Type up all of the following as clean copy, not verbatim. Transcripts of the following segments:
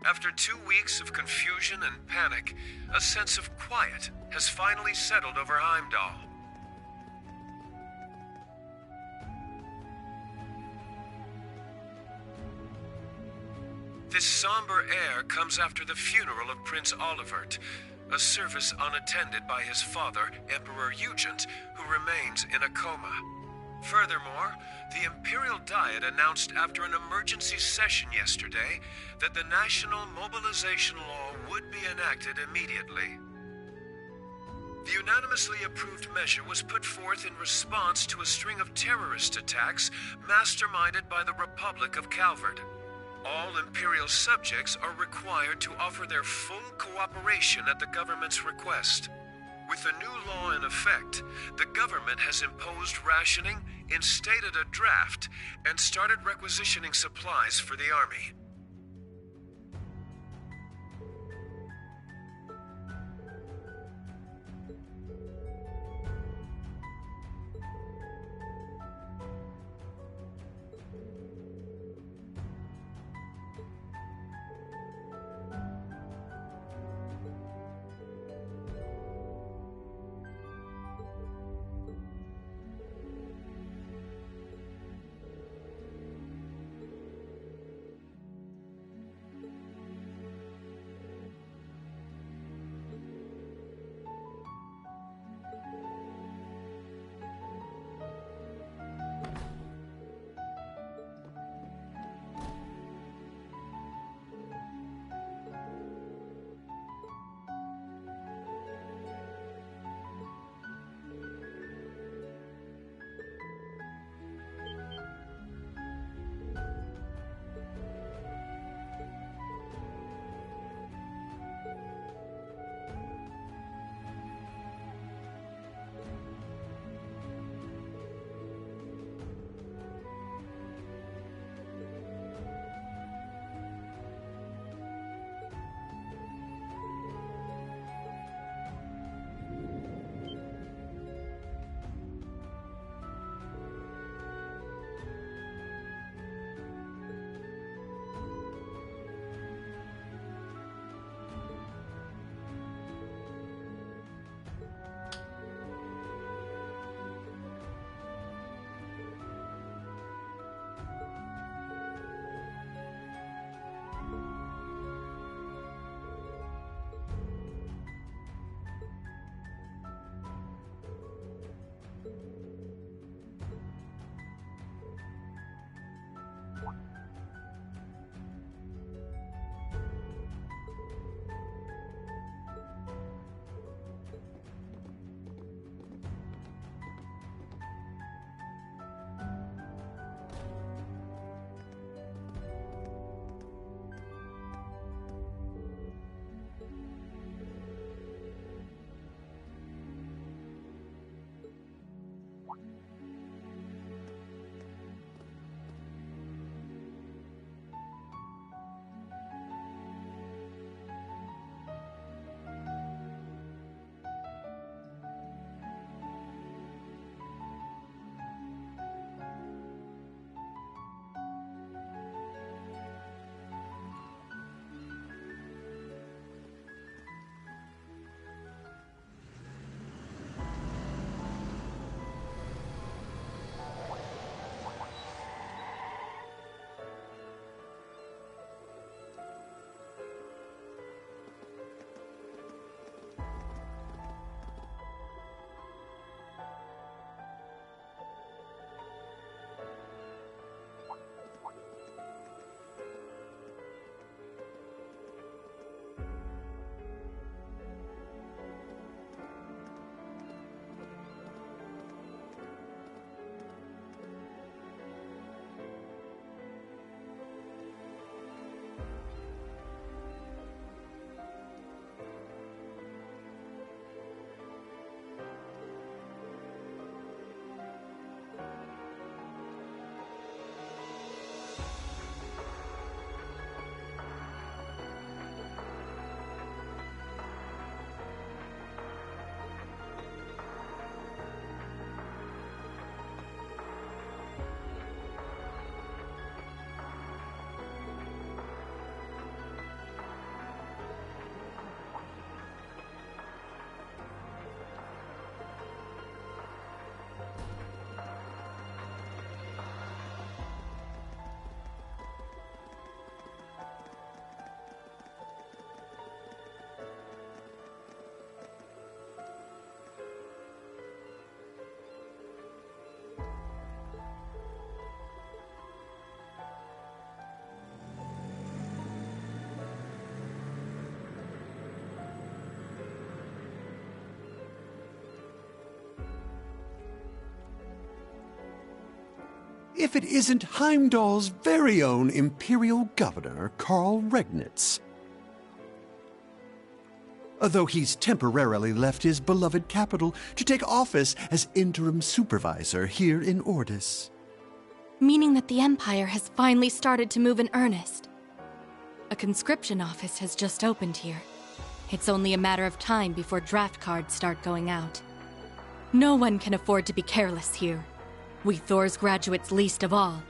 After 2 weeks of confusion and panic, a sense of quiet has finally settled over Heimdall. This somber air comes after the funeral of Prince Olivert, a service unattended by his father, Emperor Eugent, who remains in a coma. Furthermore, the Imperial Diet announced after an emergency session yesterday that the national mobilization law would be enacted immediately. The unanimously approved measure was put forth in response to a string of terrorist attacks masterminded by the Republic of Calvard. All Imperial subjects are required to offer their full cooperation at the government's request. With the new law in effect, the government has imposed rationing, instated a draft, and started requisitioning supplies for the army. if it isn't Heimdall's very own Imperial Governor, Karl Regnitz. Though he's temporarily left his beloved capital to take office as interim supervisor here in Ordis. Meaning that the Empire has finally started to move in earnest. A conscription office has just opened here. It's only a matter of time before draft cards start going out. No one can afford to be careless here. We Thor's graduates least of all.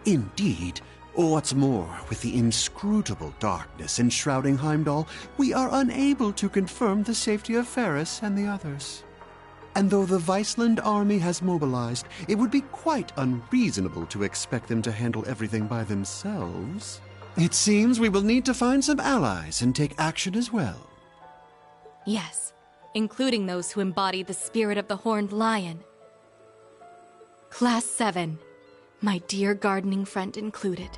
Indeed. What's more, with the inscrutable darkness enshrouding Heimdall, we are unable to confirm the safety of Ferris and the others. And though the Viceland army has mobilized, it would be quite unreasonable to expect them to handle everything by themselves. It seems we will need to find some allies and take action as well. Yes, including those who embody the spirit of the Horned Lion. Class 7, my dear gardening friend included.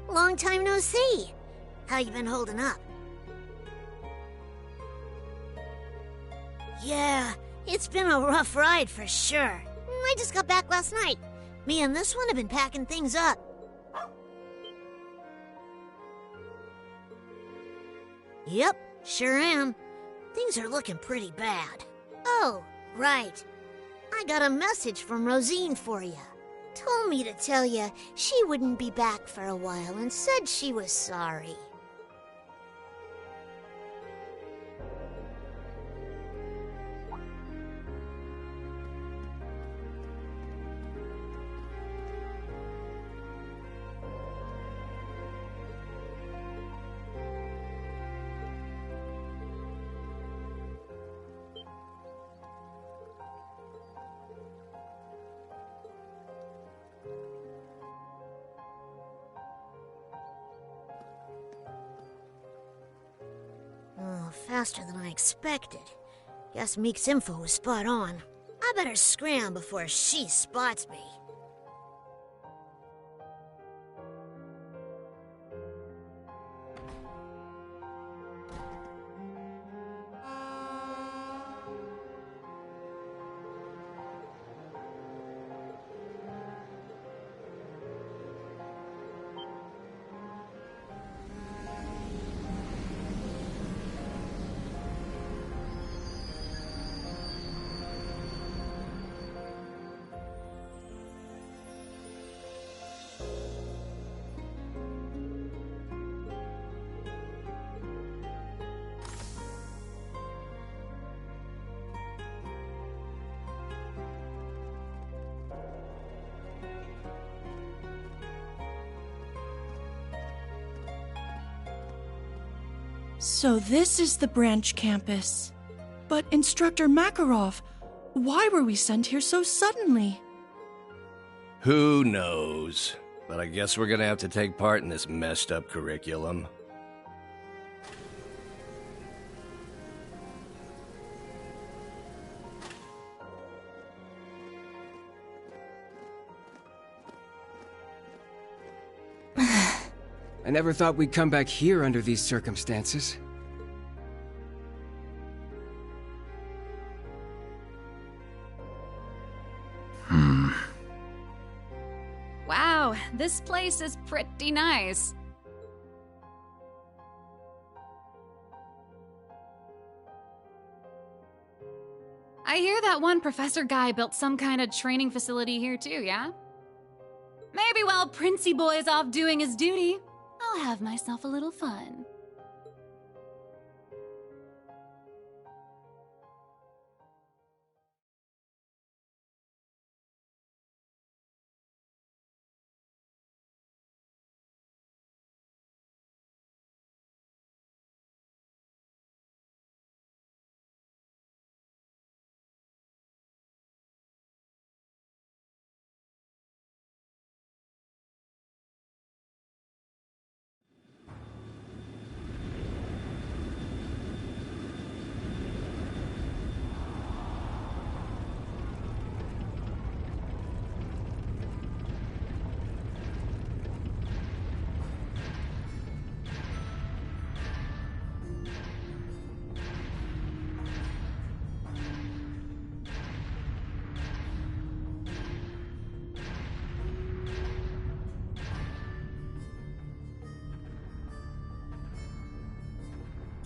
Long time no see. How you been holding up? Yeah, it's been a rough ride for sure. I just got back last night. Me and this one have been packing things up. Yep, sure am. Things are looking pretty bad. Oh, right. I got a message from Rosine for you. Told me to tell you she wouldn't be back for a while and said she was sorry. Oh, faster than I expected. Guess Meek's info was spot on. I better scram before she spots me. So this is the branch campus. But Instructor Makarov, why were we sent here so suddenly? Who knows? But I guess we're gonna have to take part in this messed up curriculum. I never thought we'd come back here under these circumstances. Wow, this place is pretty nice. I hear that one professor guy built some kind of training facility here too, yeah? Maybe while Princey Boy's off doing his duty, I'll have myself a little fun.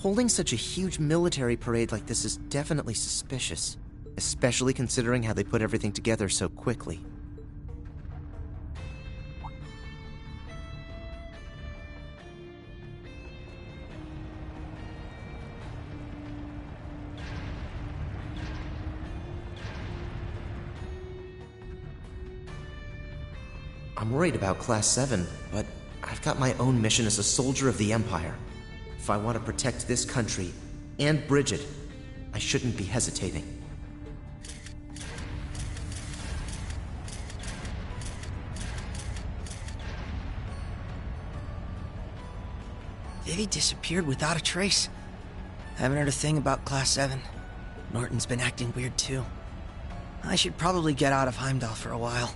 Holding such a huge military parade like this is definitely suspicious, especially considering how they put everything together so quickly. I'm worried about Class 7, but I've got my own mission as a soldier of the Empire. If I want to protect this country, and Bridget, I shouldn't be hesitating. Vivi disappeared without a trace. Haven't heard a thing about Class 7. Norton's been acting weird too. I should probably get out of Heimdall for a while.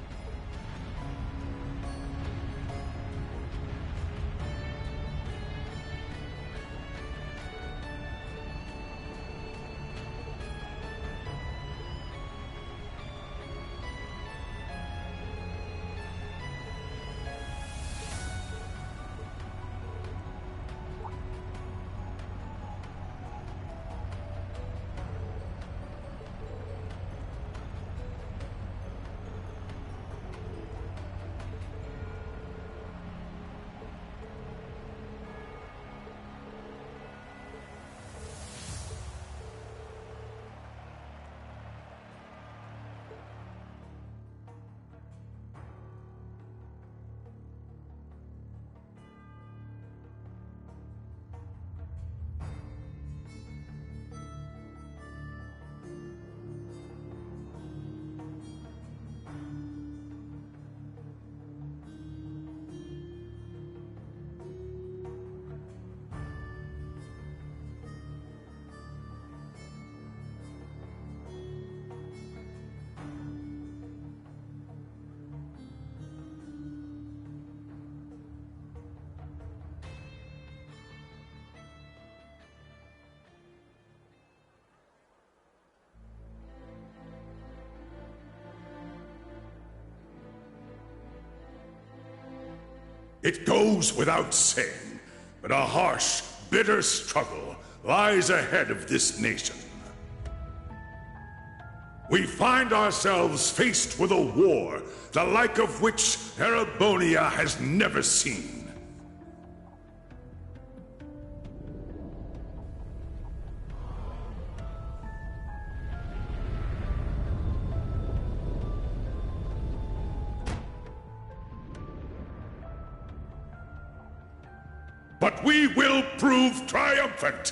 It goes without saying, but a harsh, bitter struggle lies ahead of this nation. We find ourselves faced with a war, the like of which Erebonia has never seen. But we will prove triumphant.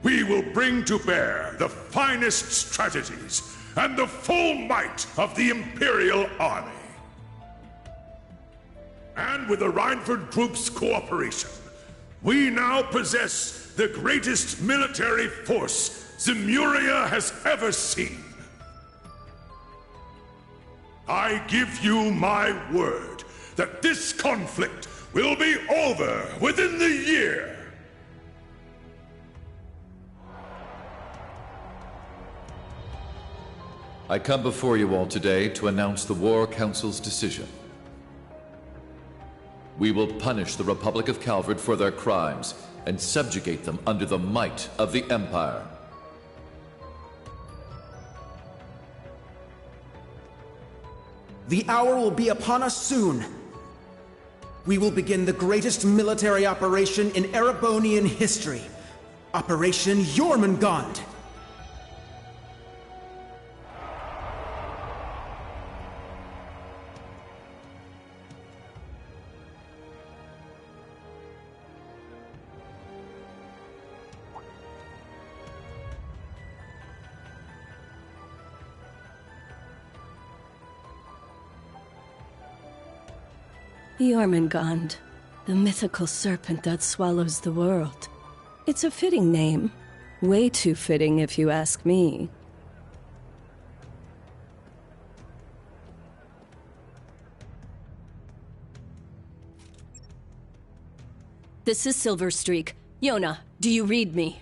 We will bring to bear the finest strategies and the full might of the Imperial Army. And with the Reinford Group's cooperation, we now possess the greatest military force Zemuria has ever seen. I give you my word that this conflict will be over within the year. I come before you all today to announce the War Council's decision. We will punish the Republic of Calvard for their crimes and subjugate them under the might of the Empire. The hour will be upon us soon. We will begin the greatest military operation in Erebonian history. Operation Jormungand. Jormungand, the mythical serpent that swallows the world. It's a fitting name. Way too fitting, if you ask me. This is Silverstreak. Yona, do you read me?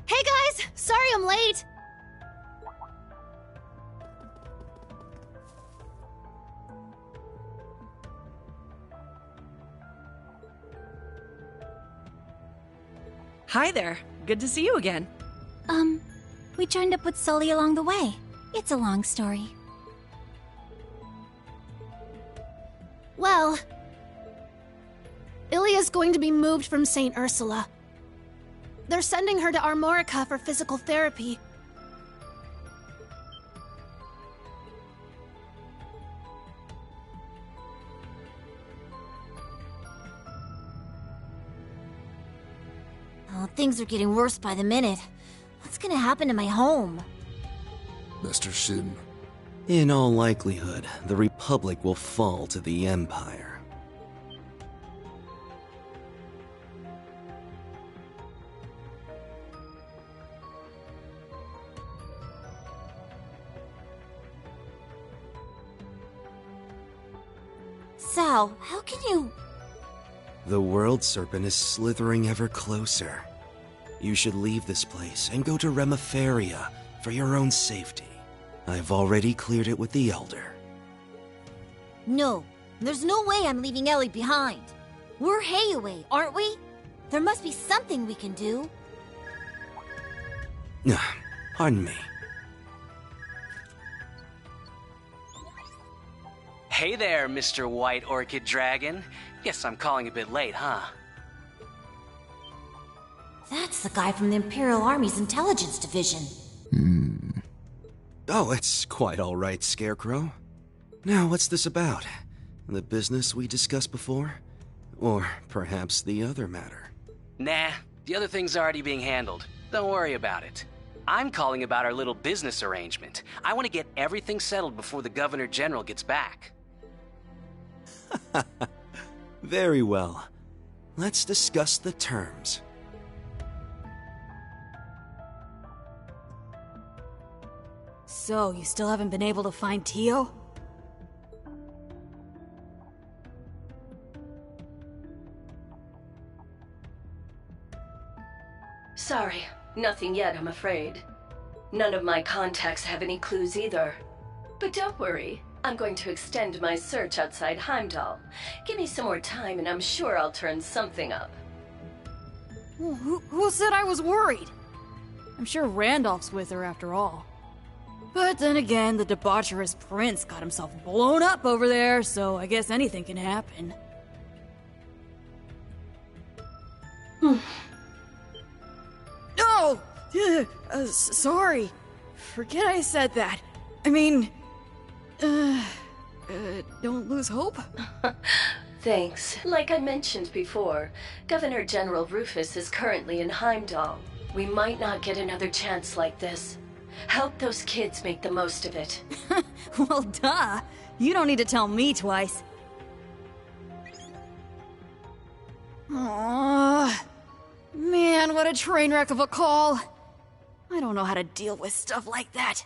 Hey guys! Sorry I'm late! Hi there. Good to see you again. We joined up with Sully along the way. It's a long story. Well, Ilia's going to be moved from St. Ursula. They're sending her to Armorica for physical therapy. Oh, things are getting worse by the minute. What's gonna happen to my home? Mr. Shin. In all likelihood, the Republic will fall to the Empire. Sao, how can you... The World Serpent is slithering ever closer. You should leave this place and go to Remiferia for your own safety. I've already cleared it with the Elder. No, there's no way I'm leaving Ellie behind. We're Heiaway, aren't we? There must be something we can do. Pardon me. Hey there, Mr. White Orchid Dragon. Guess I'm calling a bit late, huh? That's the guy from the Imperial Army's Intelligence Division. Oh, it's quite all right, Scarecrow. Now, what's this about? The business we discussed before? Or perhaps the other matter? Nah, the other thing's already being handled. Don't worry about it. I'm calling about our little business arrangement. I want to get everything settled before the Governor General gets back. Very well. Let's discuss the terms. So, you still haven't been able to find Tio? Sorry, nothing yet, I'm afraid. None of my contacts have any clues either. But don't worry, I'm going to extend my search outside Heimdall. Give me some more time and I'm sure I'll turn something up. Who said I was worried? I'm sure Randolph's with her after all. But then again, the debaucherous prince got himself blown up over there, so I guess anything can happen. No! Sorry. Forget I said that. I mean... don't lose hope? Thanks. Like I mentioned before, Governor General Rufus is currently in Heimdall. We might not get another chance like this. Help those kids make the most of it. Well, duh. You don't need to tell me twice. Aww. Man, what a train wreck of a call. I don't know how to deal with stuff like that.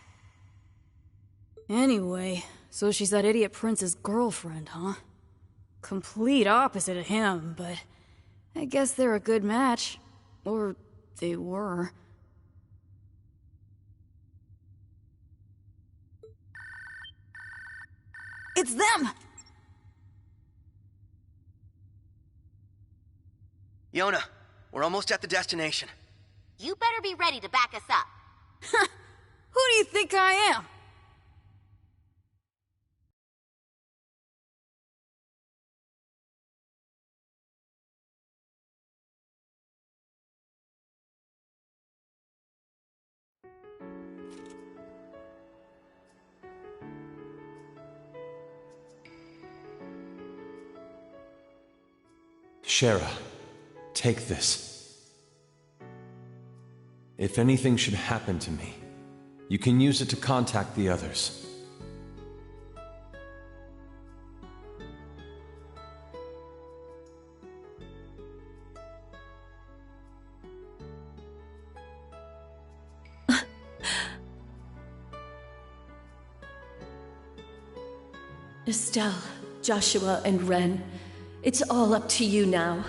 Anyway, so she's that idiot prince's girlfriend, huh? Complete opposite of him, but I guess they're a good match. Or they were. It's them! Yona, we're almost at the destination. You better be ready to back us up. Who do you think I am? Shara, take this. If anything should happen to me, you can use it to contact the others. Estelle, Joshua, and Ren, it's all up to you now.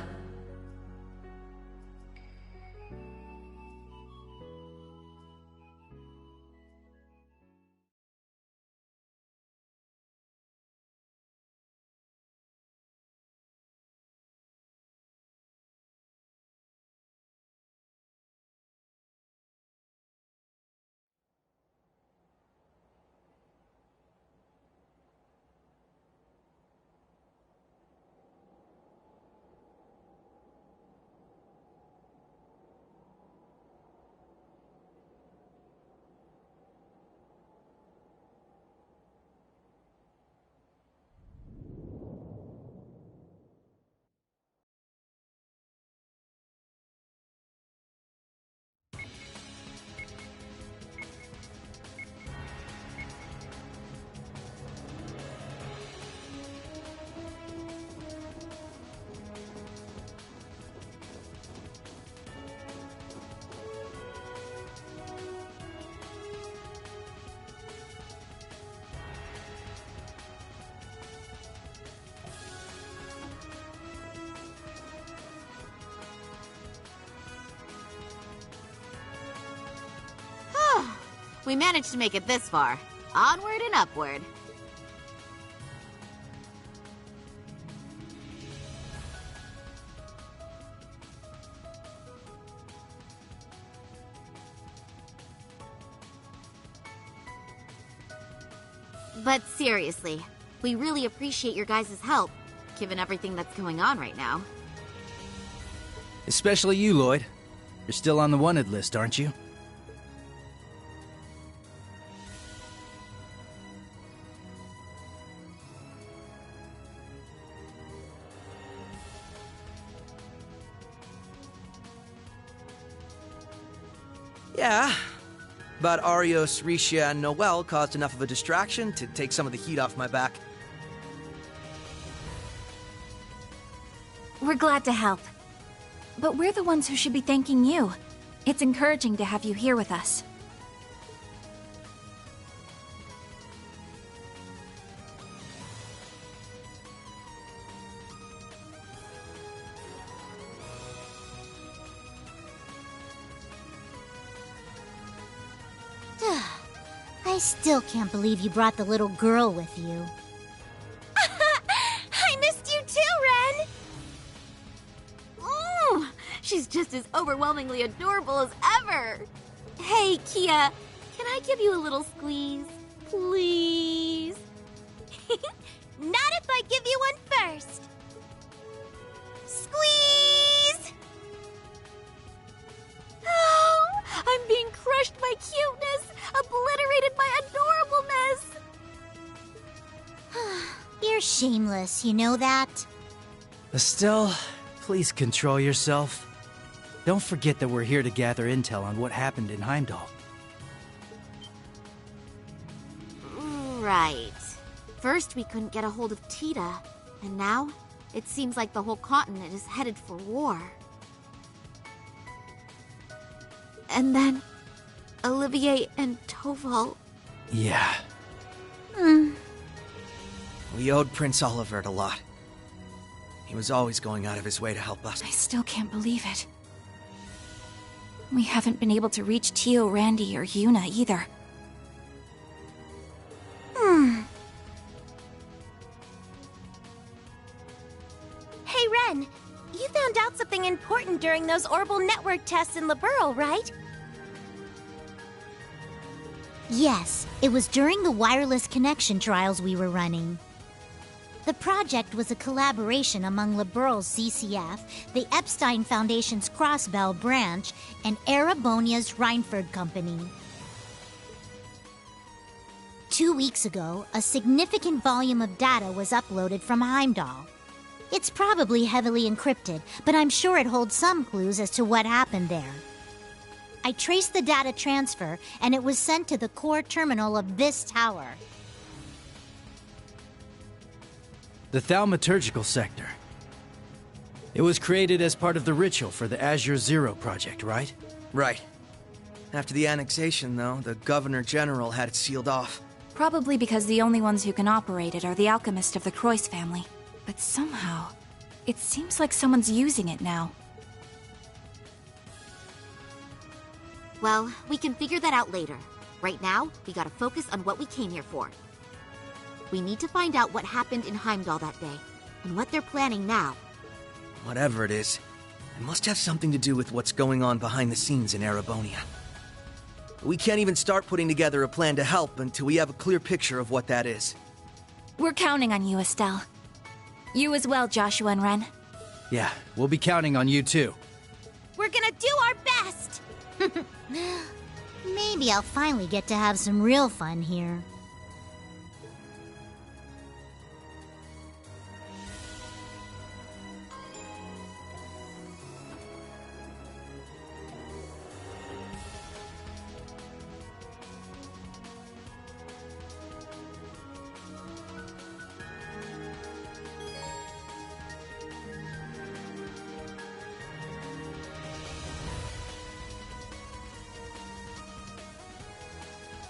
We managed to make it this far. Onward and upward. But seriously, we really appreciate your guys' help, given everything that's going on right now. Especially you, Lloyd. You're still on the wanted list, aren't you? Yeah. But Arios, Risha, and Noel caused enough of a distraction to take some of the heat off my back. We're glad to help. But we're the ones who should be thanking you. It's encouraging to have you here with us. I still can't believe you brought the little girl with you. I missed you too, Ren! She's just as overwhelmingly adorable as ever. Hey, Kia, can I give you a little squeeze? Please? Not if I give you one first. Squeeze! Oh, I'm being crushed by cuteness, obliterated by adorableness. You're shameless, you know that? Estelle, please control yourself. Don't forget that we're here to gather intel on what happened in Heimdall. Right. First, we couldn't get a hold of Tita, and now it seems like the whole continent is headed for war. And then Olivier and Toval. Yeah. We owed Prince Olivert a lot. He was always going out of his way to help us. I still can't believe it. We haven't been able to reach Tio, Randy, or Yuna either. Hey, Ren, you found out something important during those orbital network tests in Liberl, right? Yes, it was during the wireless connection trials we were running. The project was a collaboration among Liberl's CCF, the Epstein Foundation's Crossbell branch, and Erebonia's Reinford Company. 2 weeks ago, a significant volume of data was uploaded from Heimdall. It's probably heavily encrypted, but I'm sure it holds some clues as to what happened there. I traced the data transfer, and it was sent to the core terminal of this tower. The Thaumaturgical Sector. It was created as part of the ritual for the Azure Zero project, right? Right. After the annexation, though, the Governor General had it sealed off. Probably because the only ones who can operate it are the alchemists of the Croix family. But somehow, it seems like someone's using it now. Well, we can figure that out later. Right now, we gotta focus on what we came here for. We need to find out what happened in Heimdall that day, and what they're planning now. Whatever it is, it must have something to do with what's going on behind the scenes in Erebonia. We can't even start putting together a plan to help until we have a clear picture of what that is. We're counting on you, Estelle. You as well, Joshua and Ren. Yeah, we'll be counting on you too. We're gonna do our best! Maybe I'll finally get to have some real fun here.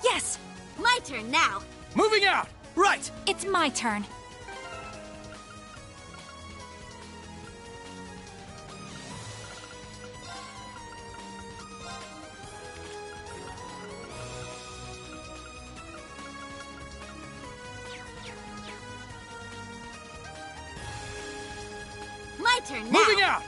Yes! My turn now! Moving out! Right! It's my turn. turn now! Moving out!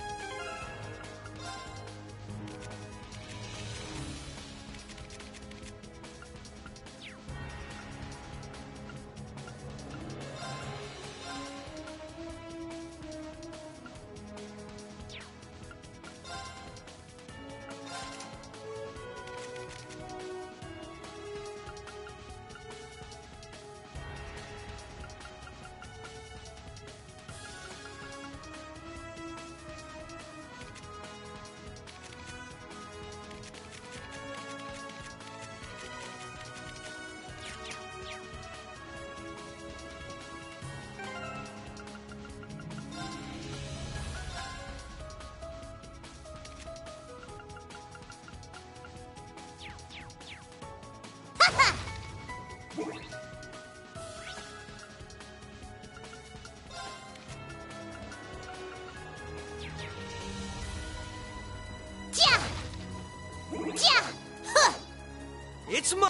It's my...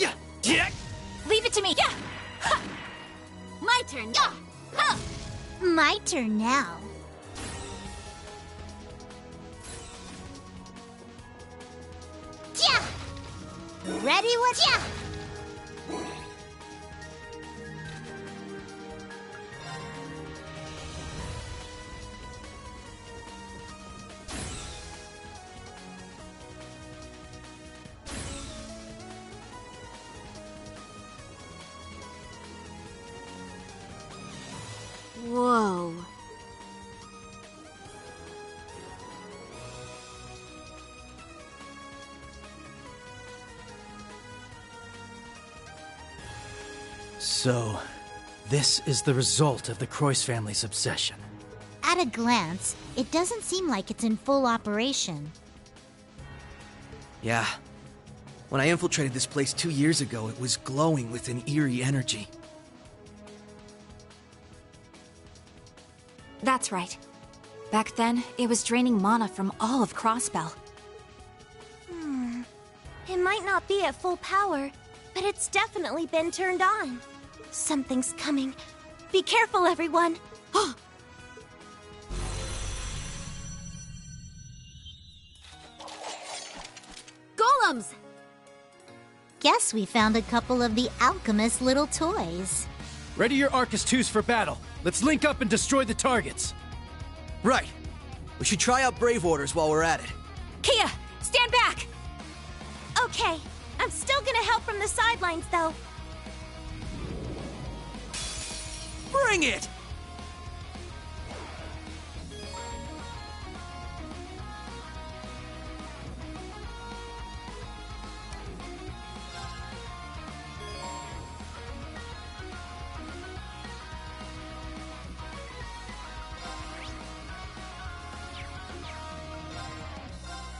Leave it to me! My turn! My turn now. Ready, what? Whoa. So, this is the result of the Croyce family's obsession. At a glance, it doesn't seem like it's in full operation. Yeah. When I infiltrated this place 2 years ago, it was glowing with an eerie energy. That's right. Back then, it was draining mana from all of Crossbell. It might not be at full power, but it's definitely been turned on. Something's coming. Be careful, everyone! Golems! Guess we found a couple of the alchemist's little toys. Ready your Arcus 2s for battle. Let's link up and destroy the targets. Right. We should try out Brave Orders while we're at it. Kia, stand back! Okay, I'm still gonna help from the sidelines, though. Bring it!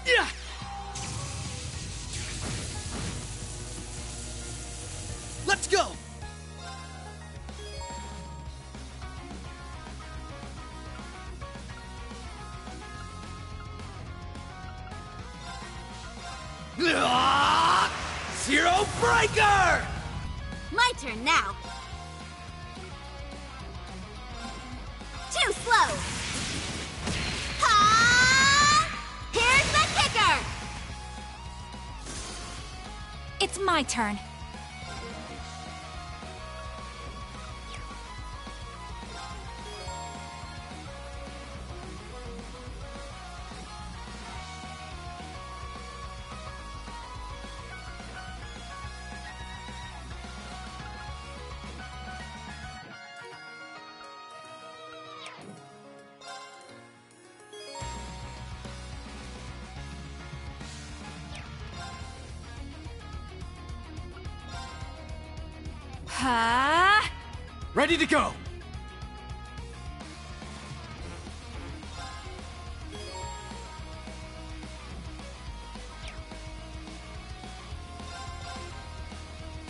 Yeah! Let's go! Zero Breaker! My turn now. Too slow. Ha! Here's the kicker! It's my turn. Ready to go!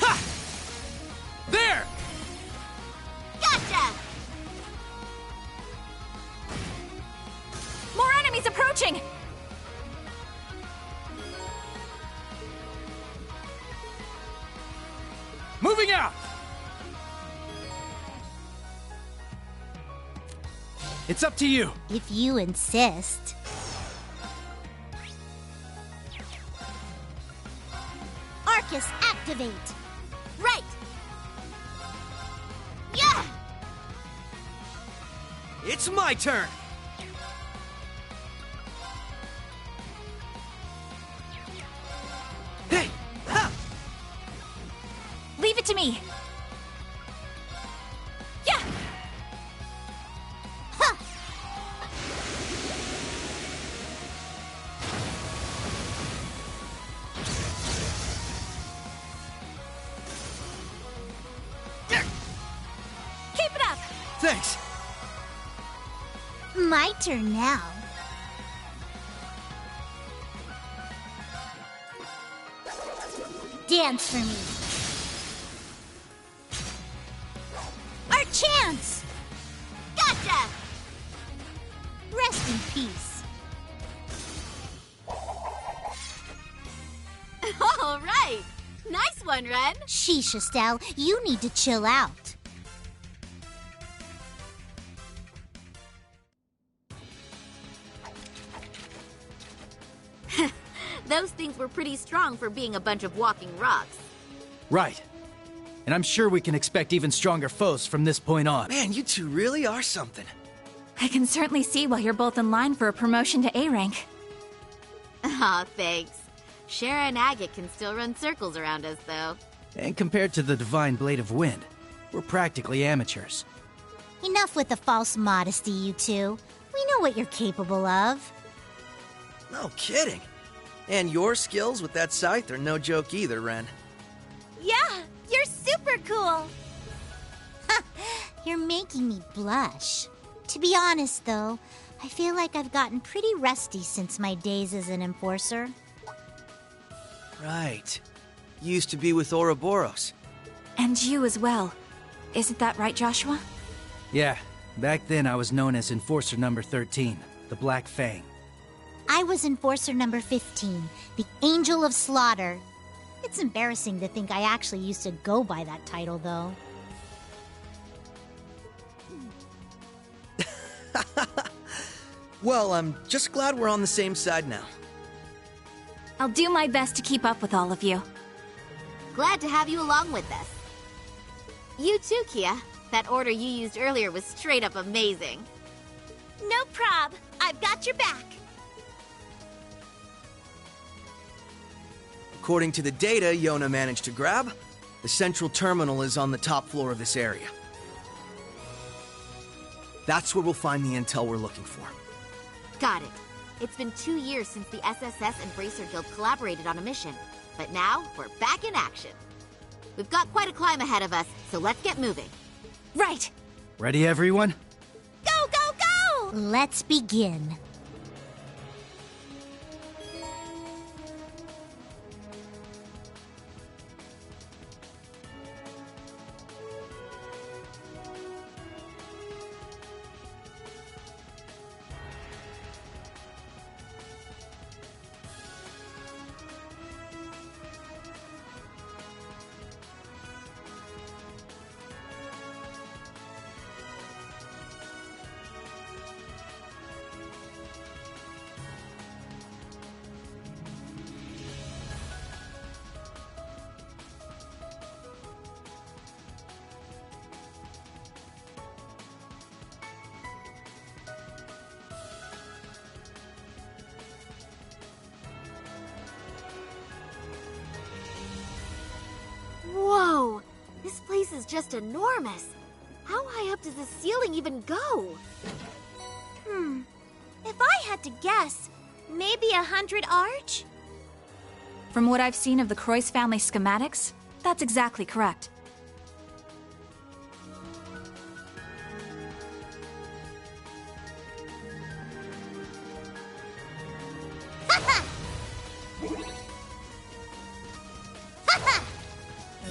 Ha! There! Gotcha! More enemies approaching! Moving out! It's up to you. If you insist. Arcus, activate! Right! Yeah! It's my turn! Hey! Ha! Leave it to me! Yeah! Ha! Keep it up! Thanks! My turn now. Dance for me. Our chance! Gotcha! Rest in peace. All right! Nice one, Ren! Sheesh, Estelle, you need to chill out. Those things were pretty strong for being a bunch of walking rocks. Right. And I'm sure we can expect even stronger foes from this point on. Man, you two really are something. I can certainly see why you're both in line for a promotion to A rank. Aw, thanks. Shara and Agate can still run circles around us, though. And compared to the Divine Blade of Wind, we're practically amateurs. Enough with the false modesty, you two. We know what you're capable of. No kidding. And your skills with that scythe are no joke either, Ren. Yeah, you're super cool! You're making me blush. To be honest, though, I feel like I've gotten pretty rusty since my days as an enforcer. Right. You used to be with Ouroboros. And you as well. Isn't that right, Joshua? Yeah, back then I was known as Enforcer number 13, the Black Fang. I was Enforcer number 15, the Angel of Slaughter. It's embarrassing to think I actually used to go by that title, though. Well, I'm just glad we're on the same side now. I'll do my best to keep up with all of you. Glad to have you along with us. You too, Kia. That order you used earlier was straight up amazing. No prob. I've got your back. According to the data Yona managed to grab, the central terminal is on the top floor of this area. That's where we'll find the intel we're looking for. Got it. It's been 2 years since the SSS and Bracer Guild collaborated on a mission, but now we're back in action. We've got quite a climb ahead of us, so let's get moving. Right. Ready, everyone? Go, go, go! Let's begin. Whoa! This place is just enormous. How high up does the ceiling even go? If I had to guess, maybe 100 arch? From what I've seen of the Croix family schematics, that's exactly correct.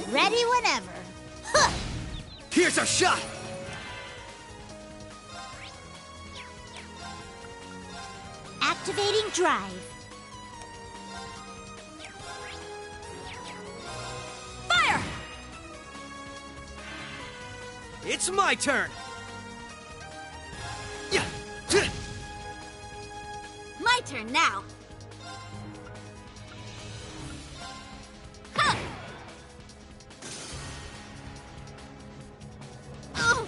Ready whenever. Here's our shot! Activating drive. Fire! It's my turn! Yeah. turn now. Huh. Huh.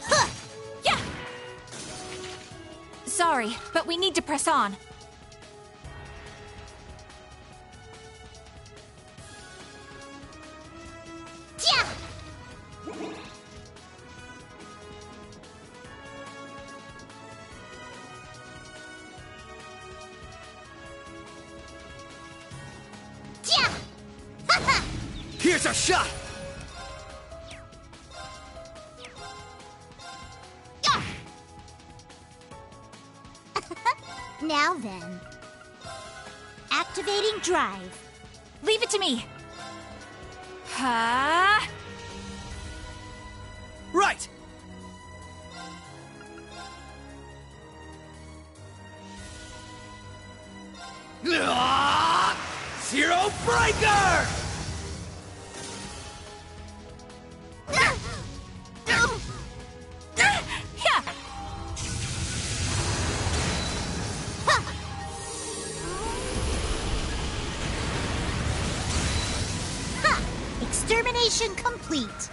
Huh. Yeah. Sorry, but we need to press on. Here's our shot! Now then. Activating drive. Leave it to me. Ha! Right! Zero Breaker! Extermination complete.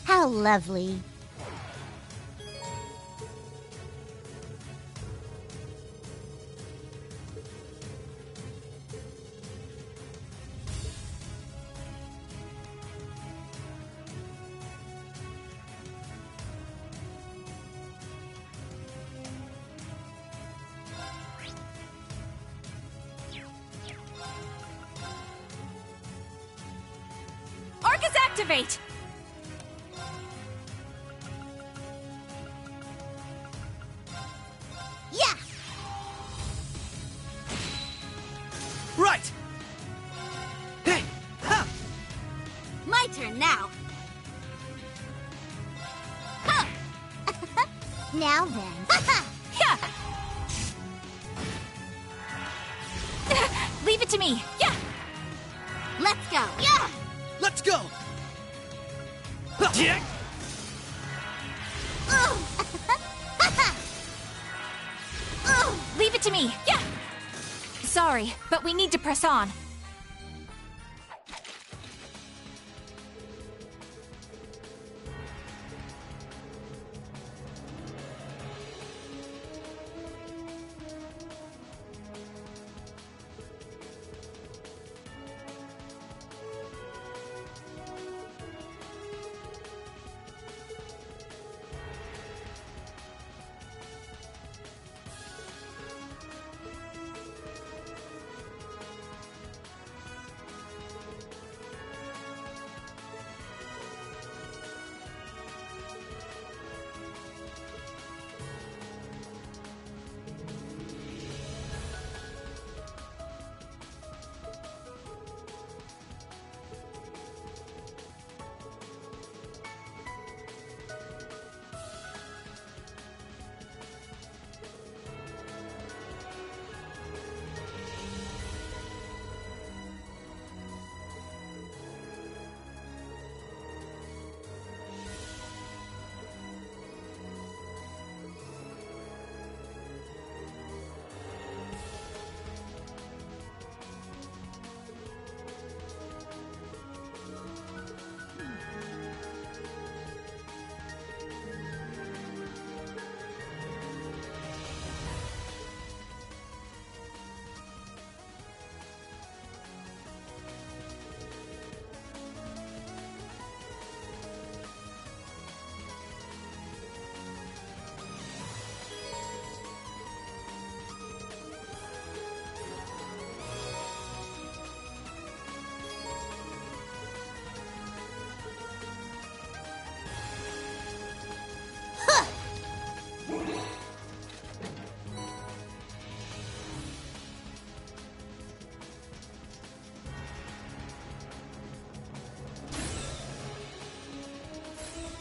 How lovely. Arcus activate! Yeah! Right! Hey! Ha! My turn now. Now then. Leave it to me. Yeah. Let's go. Yeah. Let's go! Yeah. Leave it to me. Yeah. Sorry, but we need to press on.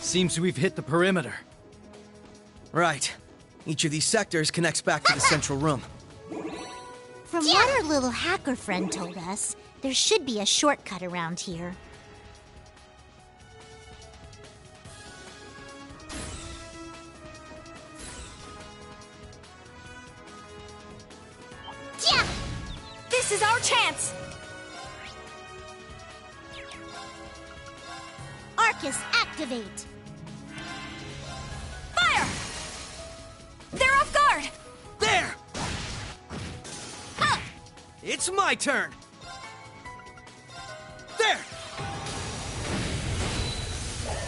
Seems we've hit the perimeter. Right. Each of these sectors connects back to the central room. From what our little hacker friend told us, there should be a shortcut around here. Yeah! This is our chance! Arcus, activate! Fire! They're off guard! There! Huh! It's my turn! There!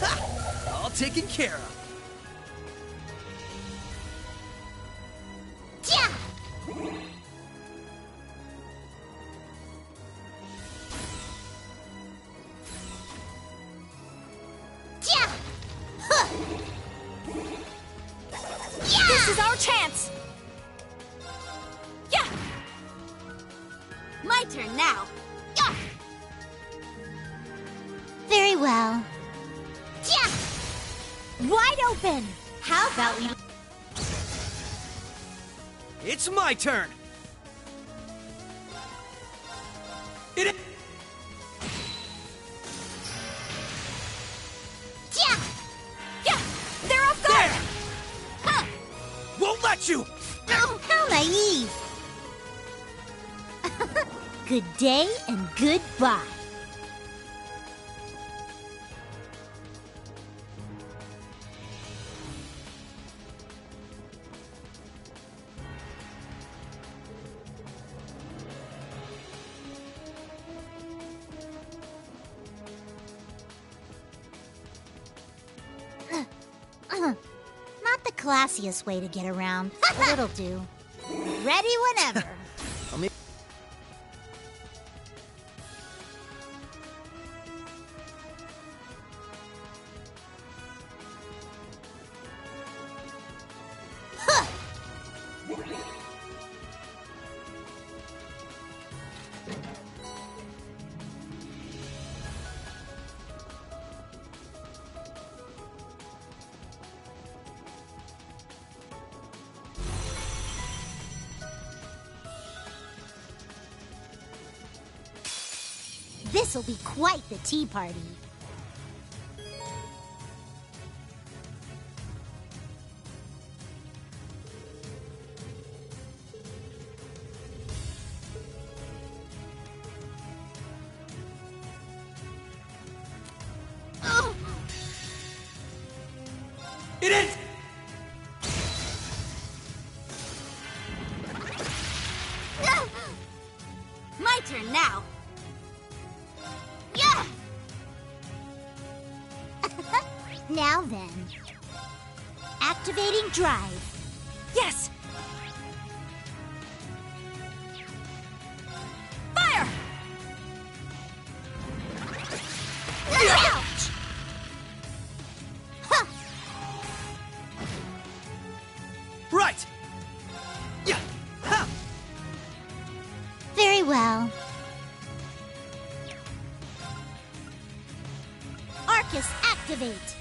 Ha! All taken care of. Yeah! Yeah! Huh! Yeah! This is our chance! Yeah! My turn now. Yeah! Very well. Yeah! Wide open! How about we... It's my turn! It... Yeah! Yeah! They're off guard! There! Huh! Won't let you! Oh, how naive! Good day and goodbye. Not the classiest way to get around, but it'll do. Ready whenever. This'll be quite the tea party. It is! My turn now. Yeah! Now then. Activating drive. Yes! Fire! Ouch! Huh. Right! Yeah! Ha! Very well. Arcus, activate.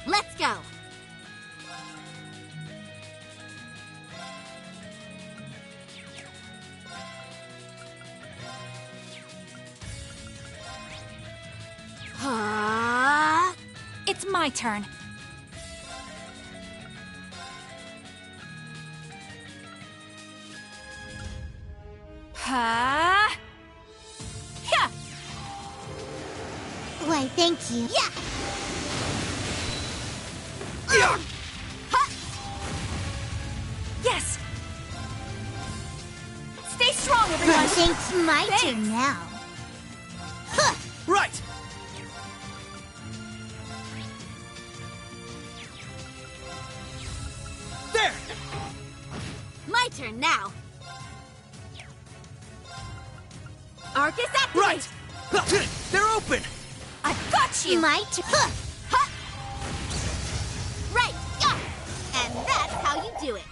Let's go. It's my turn. Ha! Yeah! Why, thank you. Yeah! Yeah! Yes! Stay strong, Why, everyone! thanks. My turn now. Huh. Right! There! My turn now. Arcus, activate! Right! They're open! I've got you! My turn. Huh. Right, yeah! And that's how you do it.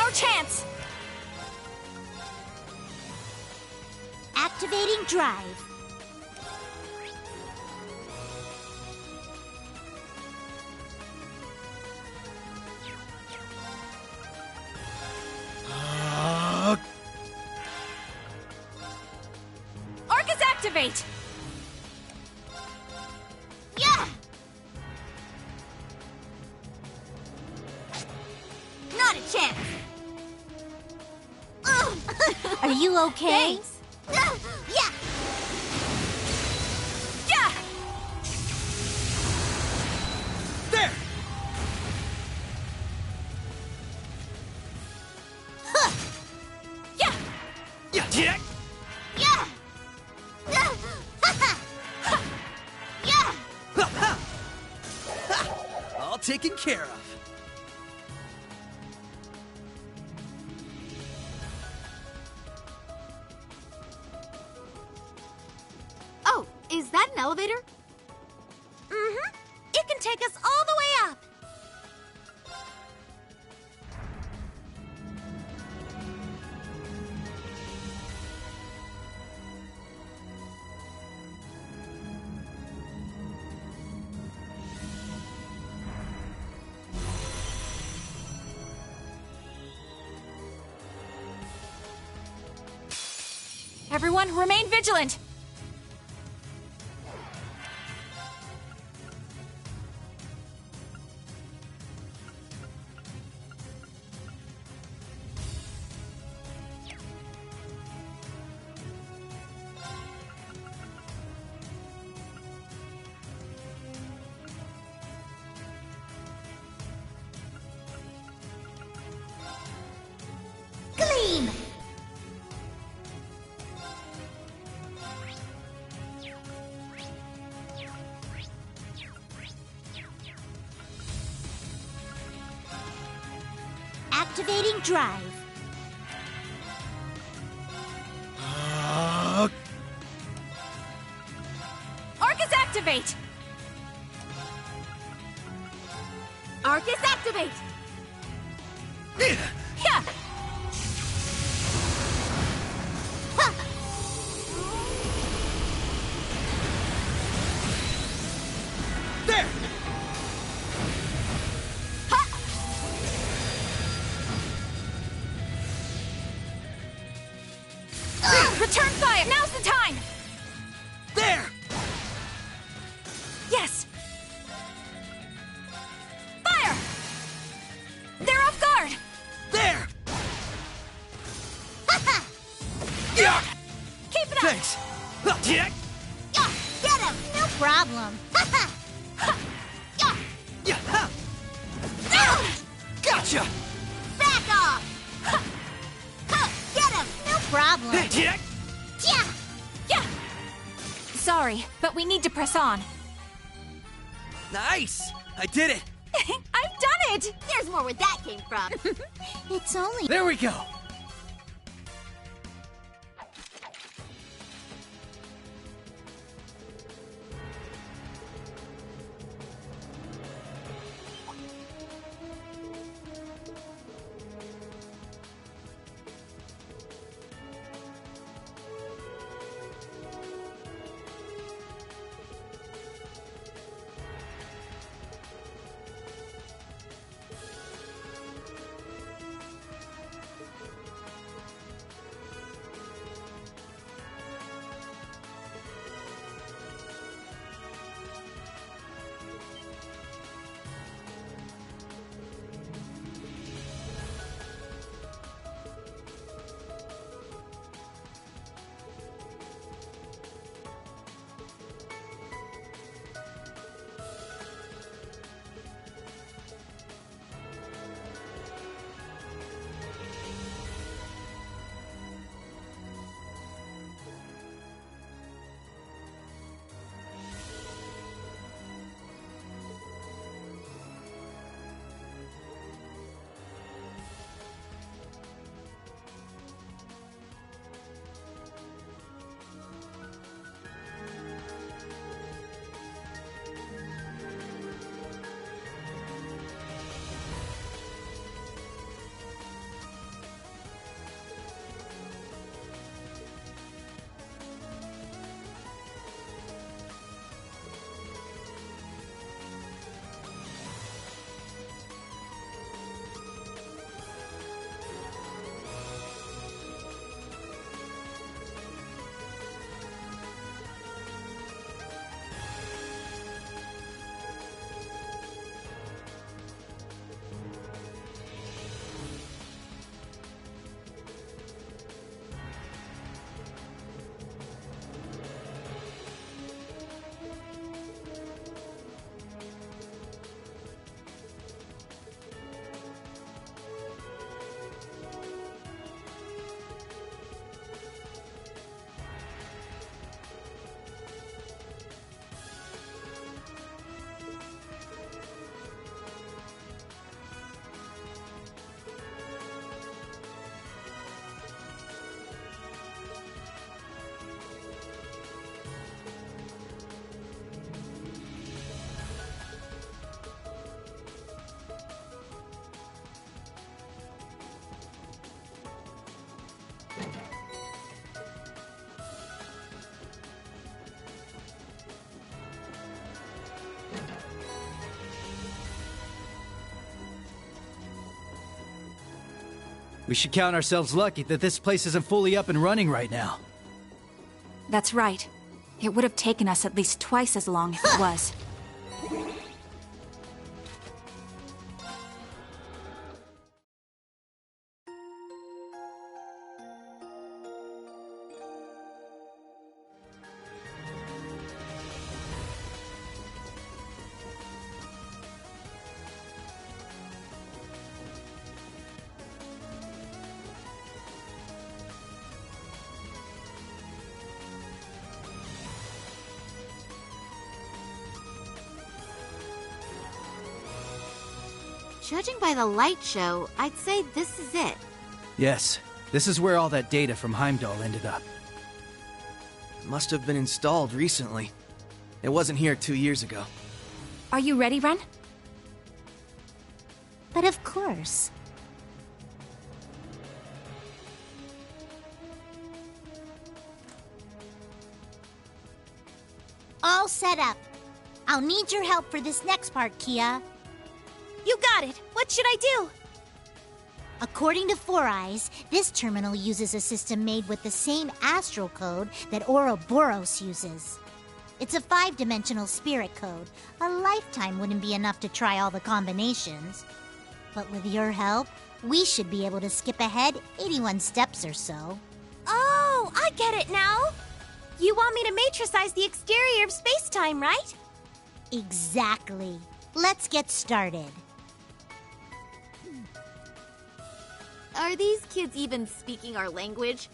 No chance! Activating drive. Arcus activate! Yeah! Not a chance! Are you okay? Thanks. Yeah! Yeah! There! Huh. Yeah! Yeah! Yeah! Yeah! Yeah! All taken care of. Oh, is that an elevator? Mm-hmm. It can take us all the way up. Everyone, remain vigilant! Gleam! Activating drive. Arcus activate! Arcus activate! Yeah! Huh. There! Return fire! Now's the time! There! Yes! Fire! They're off guard! There! Yeah! Keep it up! Thanks! Yeah! Yeah, get him! No problem. Yeah! Gotcha! Back off! Get him! No problem. Yeah! Yeah! Yeah! Sorry, but we need to press on. Nice! I did it! I've done it! There's more where that came from. It's only... There we go! We should count ourselves lucky that this place isn't fully up and running right now. That's right. It would have taken us at least twice as long if it was. Judging by the light show, I'd say this is it. Yes, this is where all that data from Heimdall ended up. Must have been installed recently. It wasn't here 2 years ago. Are you ready, Ren? But of course. All set up. I'll need your help for this next part, Kia. You got it! What should I do? According to Four Eyes, this terminal uses a system made with the same astral code that Ouroboros uses. It's a 5-dimensional spirit code. A lifetime wouldn't be enough to try all the combinations. But with your help, we should be able to skip ahead 81 steps or so. Oh, I get it now! You want me to matricize the exterior of space-time, right? Exactly. Let's get started. Are these kids even speaking our language?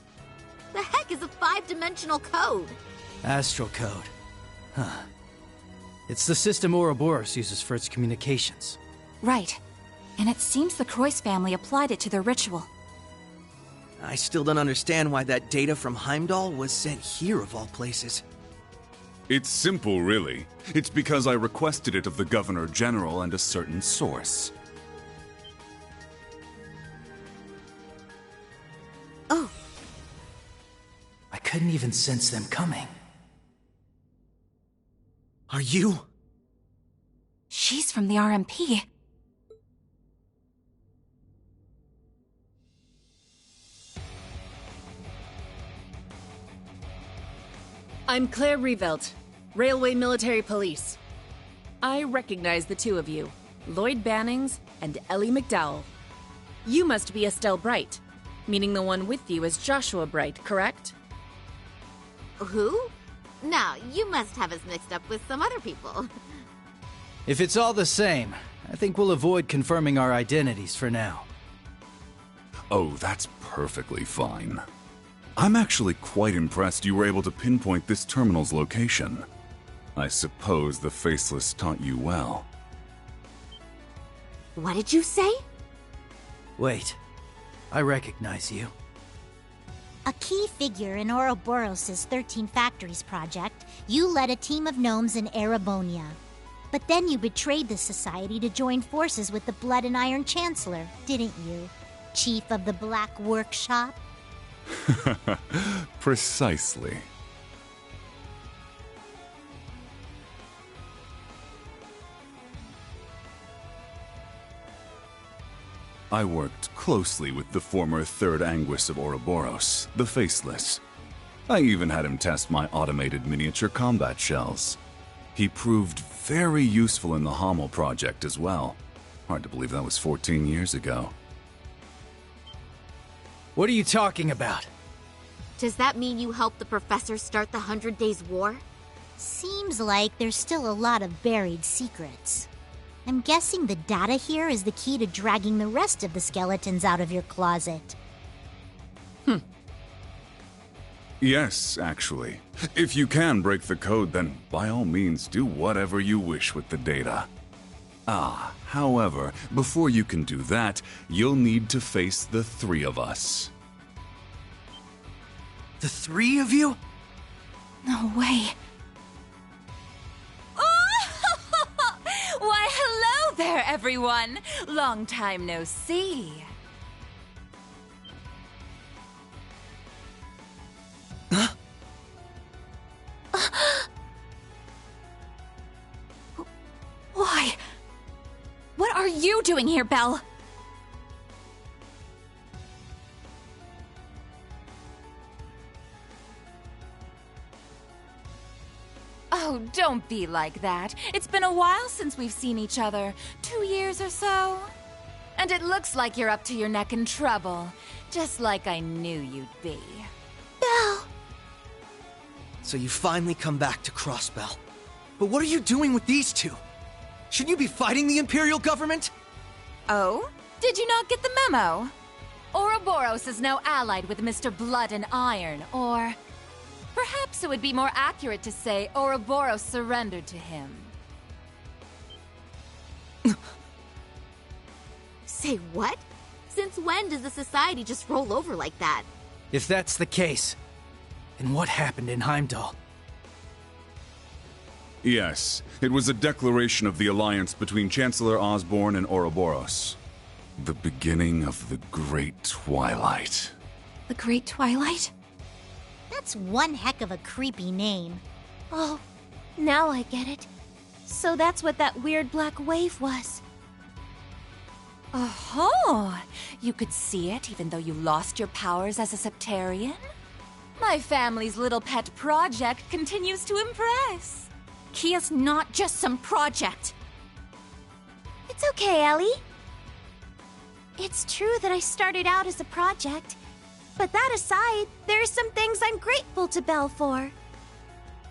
The heck is a 5-dimensional code? Astral code. Huh. It's the system Ouroboros uses for its communications. Right. And it seems the Croix family applied it to their ritual. I still don't understand why that data from Heimdall was sent here of all places. It's simple, really. It's because I requested it of the Governor General and a certain source. Oh. I couldn't even sense them coming. Are you? She's from the RMP. I'm Claire Revelt, Railway Military Police. I recognize the two of you, Lloyd Bannings and Ellie McDowell. You must be Estelle Bright, meaning the one with you is Joshua Bright, correct? Who? No, you must have us mixed up with some other people. If it's all the same, I think we'll avoid confirming our identities for now. Oh, that's perfectly fine. I'm actually quite impressed you were able to pinpoint this terminal's location. I suppose the Faceless taught you well. What did you say? Wait, I recognize you. A key figure in Ouroboros' 13 Factories project, you led a team of gnomes in Erebonia. But then you betrayed the society to join forces with the Blood and Iron Chancellor, didn't you? Chief of the Black Workshop? Precisely. I worked closely with the former Third Anguis of Ouroboros, the Faceless. I even had him test my automated miniature combat shells. He proved very useful in the Hamel project as well. Hard to believe that was 14 years ago. What are you talking about? Does that mean you helped the professor start the 100 Days War? Seems like there's still a lot of buried secrets. I'm guessing the data here is the key to dragging the rest of the skeletons out of your closet. Yes, actually. If you can break the code, then by all means do whatever you wish with the data. However, before you can do that, you'll need to face the three of us. The three of you? No way. Why, hello there, everyone! Long time no see. Why? What are you doing here, Belle? Oh, don't be like that. It's been a while since we've seen each other. 2 years or so. And it looks like you're up to your neck in trouble. Just like I knew you'd be. Belle! So you finally come back to Crossbell. But what are you doing with these two? Shouldn't you be fighting the Imperial government? Oh? Did you not get the memo? Ouroboros is now allied with Mr. Blood and Iron, or... perhaps it would be more accurate to say Ouroboros surrendered to him. Say what? Since when does the society just roll over like that? If that's the case, then what happened in Heimdall? Yes, it was a declaration of the alliance between Chancellor Osborn and Ouroboros. The beginning of the Great Twilight. The Great Twilight? That's one heck of a creepy name. Oh, now I get it. So that's what that weird black wave was. Oh, you could see it even though you lost your powers as a Septarian? My family's little pet project continues to impress. Kia's not just some project. It's okay, Ellie. It's true that I started out as a project, but that aside, there are some things I'm grateful to Belle for.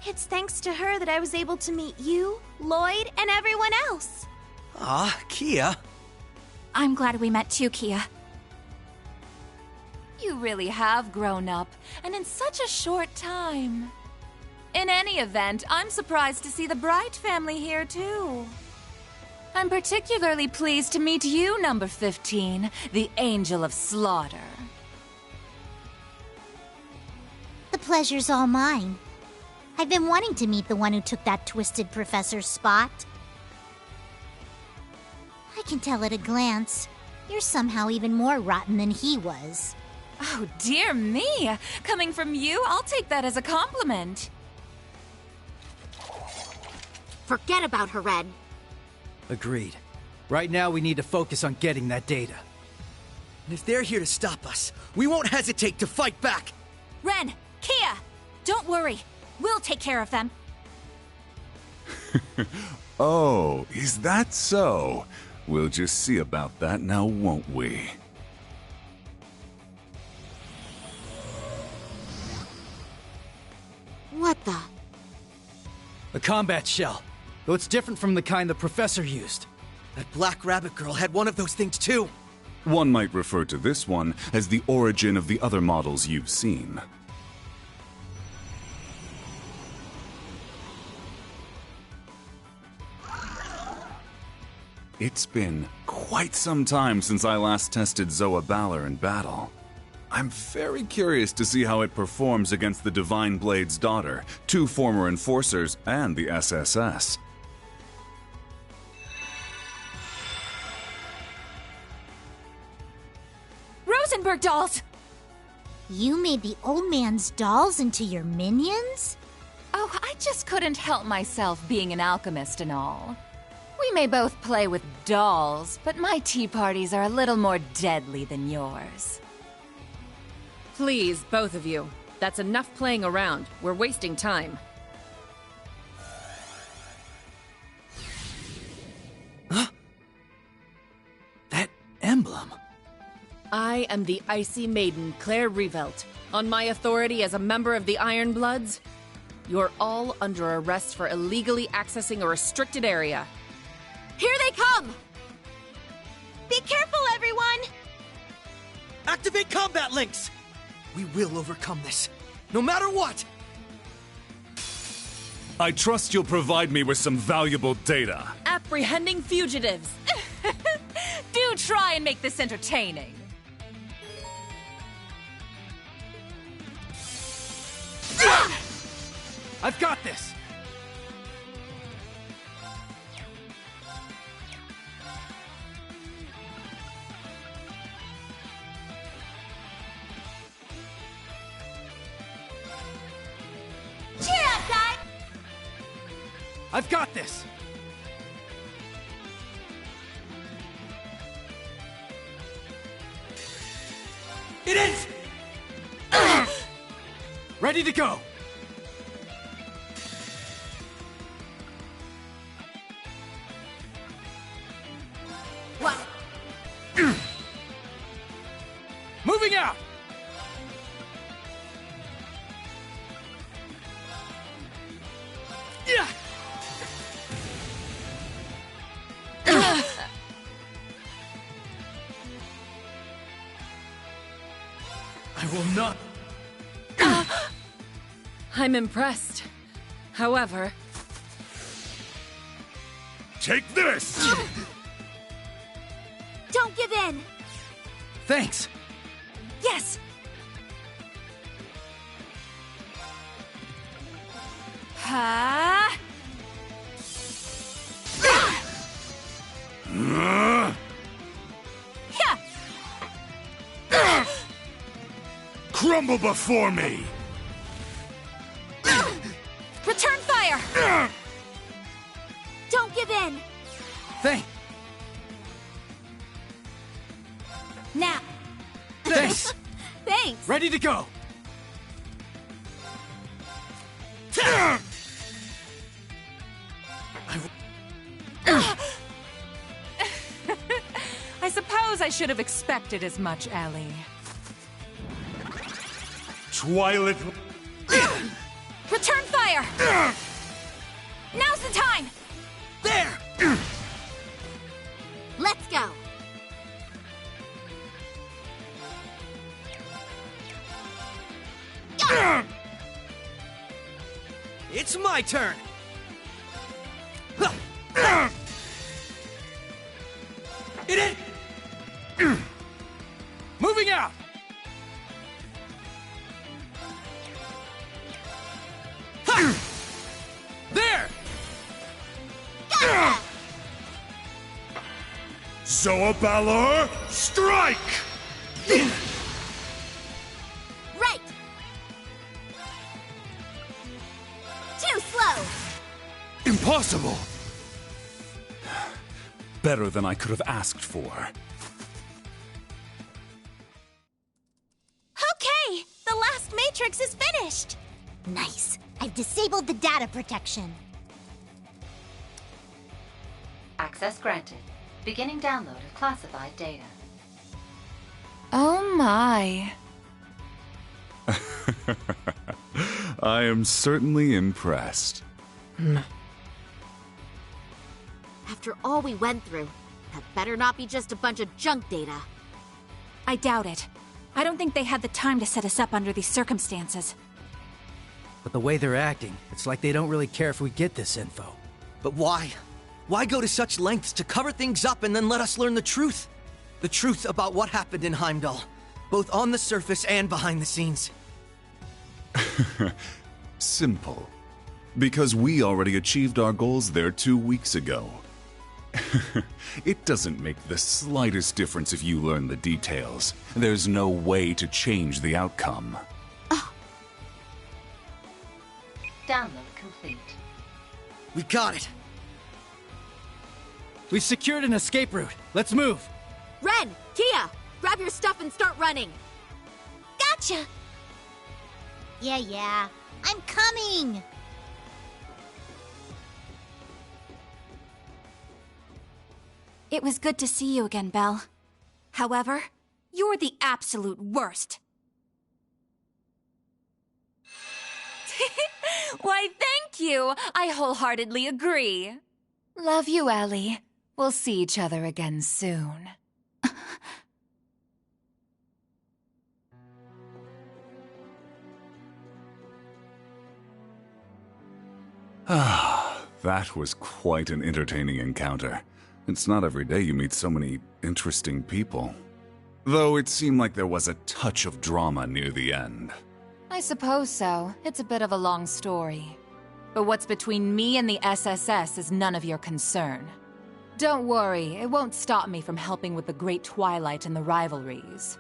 It's thanks to her that I was able to meet you, Lloyd, and everyone else. Ah, Kia. I'm glad we met too, Kia. You really have grown up, and in such a short time. In any event, I'm surprised to see the Bright family here, too. I'm particularly pleased to meet you, number 15, the Angel of Slaughter. The pleasure's all mine. I've been wanting to meet the one who took that twisted professor's spot. I can tell at a glance, you're somehow even more rotten than he was. Oh, dear me! Coming from you, I'll take that as a compliment. Forget about her, Red. Agreed. Right now we need to focus on getting that data. And if they're here to stop us, we won't hesitate to fight back! Ren! Kia! Don't worry. We'll take care of them. Oh, is that so? We'll just see about that now, won't we? What the? A combat shell. Though it's different from the kind the professor used. That Black Rabbit girl had one of those things too. One might refer to this one as the origin of the other models you've seen. It's been quite some time since I last tested Zoa Balor in battle. I'm very curious to see how it performs against the Divine Blade's daughter, 2 former Enforcers, and the SSS. Rosenberg dolls! You made the old man's dolls into your minions? Oh, I just couldn't help myself being an alchemist and all. We may both play with dolls, but my tea parties are a little more deadly than yours. Please, both of you. That's enough playing around. We're wasting time. Huh? That emblem. I am the Icy Maiden, Claire Revelt. On my authority as a member of the Iron Bloods, you're all under arrest for illegally accessing a restricted area. Here they come! Be careful, everyone! Activate combat links! We will overcome this, no matter what! I trust you'll provide me with some valuable data. Apprehending fugitives! Do try and make this entertaining. I've got this! Cheer up, guys! I've got this! It is! Ready to go! Moving out! Yeah! I will not... I'm impressed. However... Take this! Don't give in! Thanks! Yes! Ha! Crumble before me! Return fire! Don't give in! Thanks! Now! Thanks! Thanks! Ready to go! I suppose I should have expected as much, Ellie. Twilight... Return fire! Now's the time! There! Let's go! It's my turn! Hit it! Moving out! There! Gotcha! Zoa Balor, strike! Right! Too slow! Impossible! Better than I could have asked for. Okay! The last matrix is finished! Nice. I've disabled the data protection. Access granted. Beginning download of classified data. Oh my. I am certainly impressed. After all we went through, that better not be just a bunch of junk data. I doubt it. I don't think they had the time to set us up under these circumstances. But the way they're acting, it's like they don't really care if we get this info. But why? Why go to such lengths to cover things up and then let us learn the truth? The truth about what happened in Heimdall, both on the surface and behind the scenes. Simple. Because we already achieved our goals there 2 weeks ago. It doesn't make the slightest difference if you learn the details. There's no way to change the outcome. Download complete. We got it! We've secured an escape route. Let's move! Ren! Kia! Grab your stuff and start running! Gotcha! Yeah. I'm coming! It was good to see you again, Belle. However, you're the absolute worst. Why, thank you! I wholeheartedly agree. Love you, Ellie. We'll see each other again soon. That was quite an entertaining encounter. It's not every day you meet so many interesting people. Though it seemed like there was a touch of drama near the end. I suppose so. It's a bit of a long story. But what's between me and the SSS is none of your concern. Don't worry, it won't stop me from helping with the Great Twilight and the rivalries.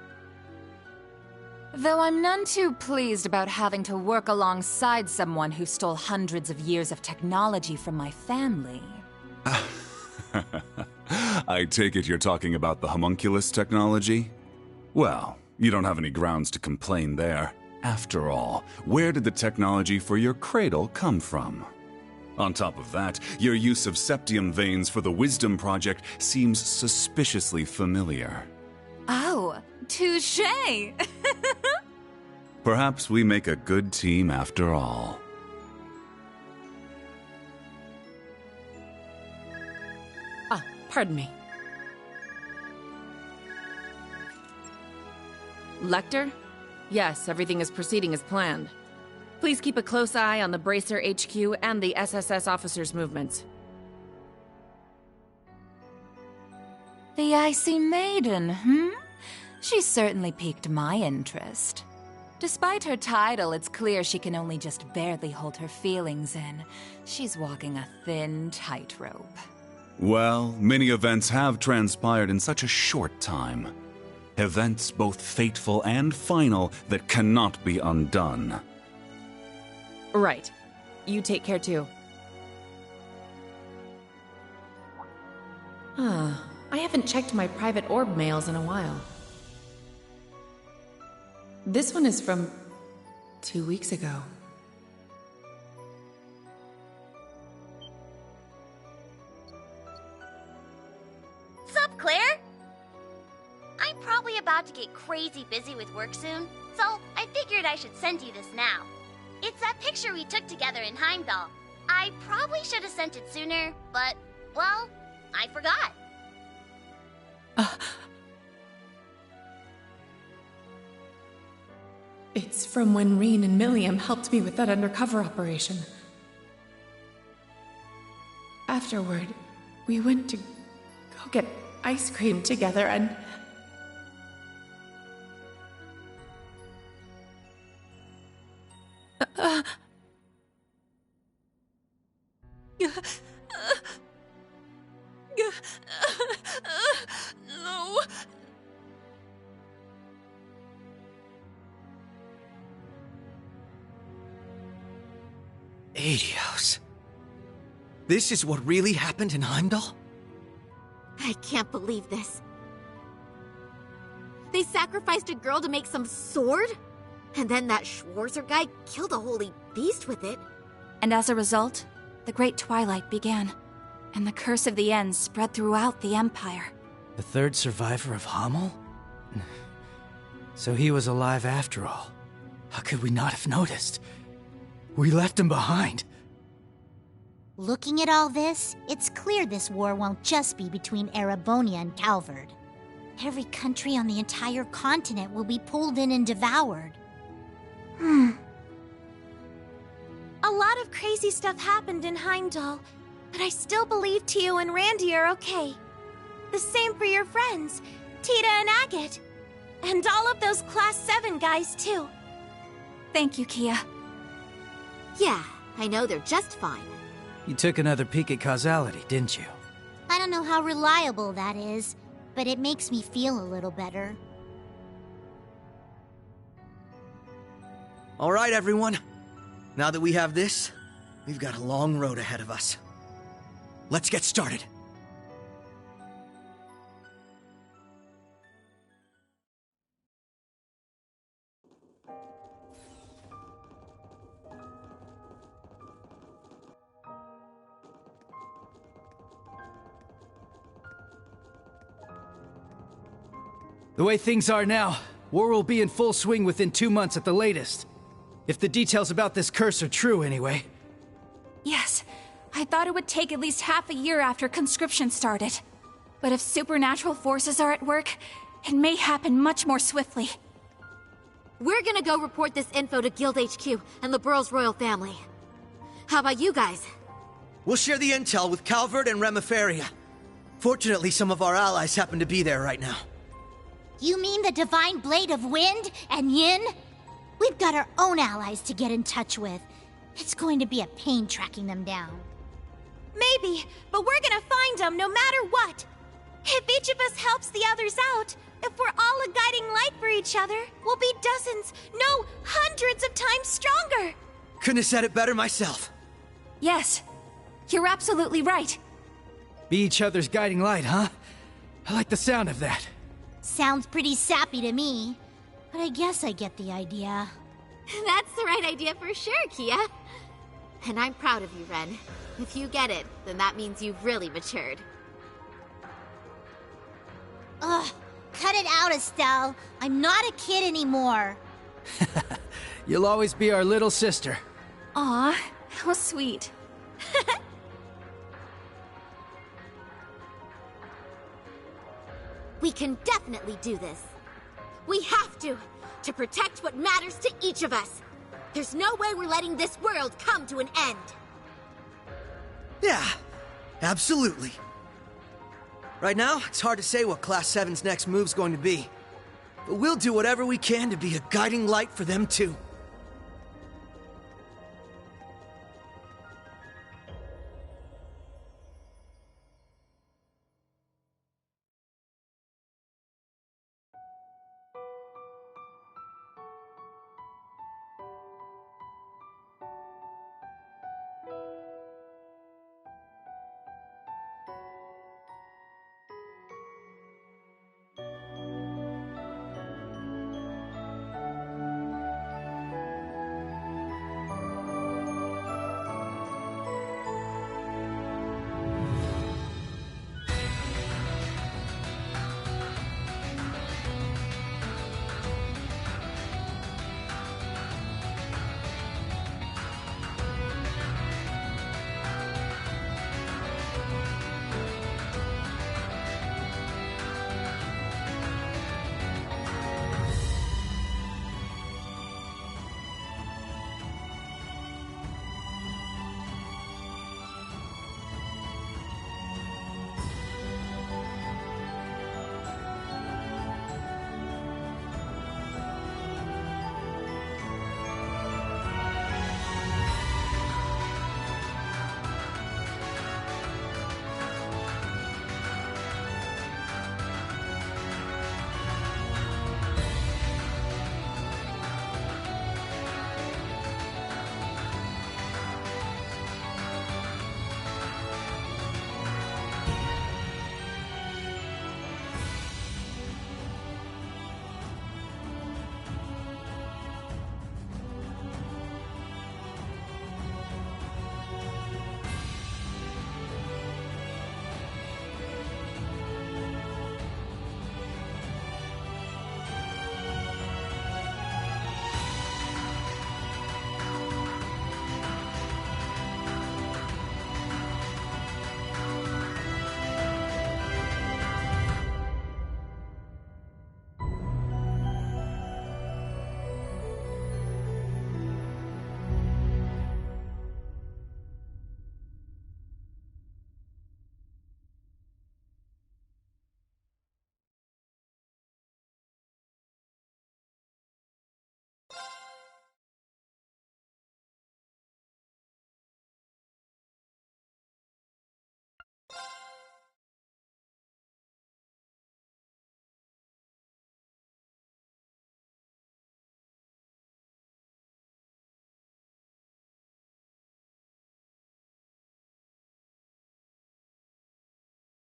Though I'm none too pleased about having to work alongside someone who stole hundreds of years of technology from my family. I take it you're talking about the homunculus technology? Well, you don't have any grounds to complain there. After all, where did the technology for your cradle come from? On top of that, your use of septium veins for the Wisdom Project seems suspiciously familiar. Oh, touché! Perhaps we make a good team after all. Ah, pardon me. Lecter? Yes, everything is proceeding as planned. Please keep a close eye on the Bracer HQ and the SSS officers' movements. The Icy Maiden, hmm? She certainly piqued my interest. Despite her title, it's clear she can only just barely hold her feelings in. She's walking a thin tightrope. Well, many events have transpired in such a short time. Events both fateful and final that cannot be undone. Right. You take care too. I haven't checked my private orb mails in a while. This one is from 2 weeks ago. Sup, Claire? I'm probably about to get crazy busy with work soon, so I figured I should send you this now. It's that picture we took together in Heimdall. I probably should have sent it sooner, but, well, I forgot. It's from when Reen and Milliam helped me with that undercover operation. Afterward, we went to go get ice cream together and... No. Aidios. This is what really happened in Heimdall? I can't believe this. They sacrificed a girl to make some sword? And then that Schwarzer guy killed a holy beast with it. And as a result, the Great Twilight began, and the Curse of the End spread throughout the Empire. The third survivor of Hamel? So he was alive after all. How could we not have noticed? We left him behind. Looking at all this, it's clear this war won't just be between Erebonia and Calvard. Every country on the entire continent will be pulled in and devoured. A lot of crazy stuff happened in Heimdall, but I still believe Tio and Randy are okay. The same for your friends, Tita and Agate. And all of those Class 7 guys, too. Thank you, Kia. Yeah, I know they're just fine. You took another peek at causality, didn't you? I don't know how reliable that is, but it makes me feel a little better. All right, everyone. Now that we have this, we've got a long road ahead of us. Let's get started. The way things are now, war will be in full swing within 2 months at the latest. If the details about this curse are true, anyway. Yes, I thought it would take at least half a year after conscription started. But if supernatural forces are at work, it may happen much more swiftly. We're gonna go report this info to Guild HQ and the Burroughs royal family. How about you guys? We'll share the intel with Calvard and Remiferia. Fortunately, some of our allies happen to be there right now. You mean the Divine Blade of Wind and Yin? We've got our own allies to get in touch with. It's going to be a pain tracking them down. Maybe, but we're gonna find them no matter what. If each of us helps the others out, if we're all a guiding light for each other, we'll be dozens, no, hundreds of times stronger. Couldn't have said it better myself. Yes, you're absolutely right. Be each other's guiding light, huh? I like the sound of that. Sounds pretty sappy to me, but I guess I get the idea. That's the right idea for sure, Kia. And I'm proud of you, Ren. If you get it, then that means you've really matured. Ugh, Cut it out, Estelle. I'm not a kid anymore. You'll always be our little sister. Aw, how sweet. We can definitely do this. We have to protect what matters to each of us. There's no way we're letting this world come to an end. Yeah, absolutely. Right now, it's hard to say what Class 7's next move's going to be. But we'll do whatever we can to be a guiding light for them too.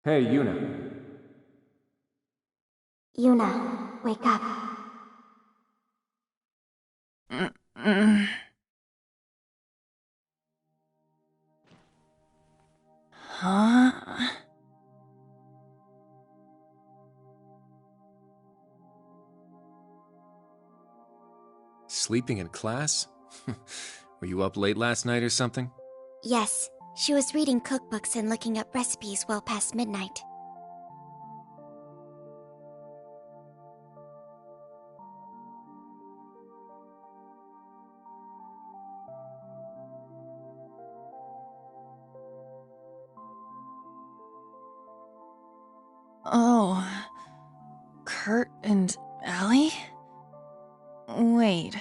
Hey, Yuna. Yuna, wake up. Huh? Sleeping in class? Were you up late last night or something? Yes, she was reading cookbooks and looking up recipes well past midnight. Oh, Kurt and Ellie? Wait,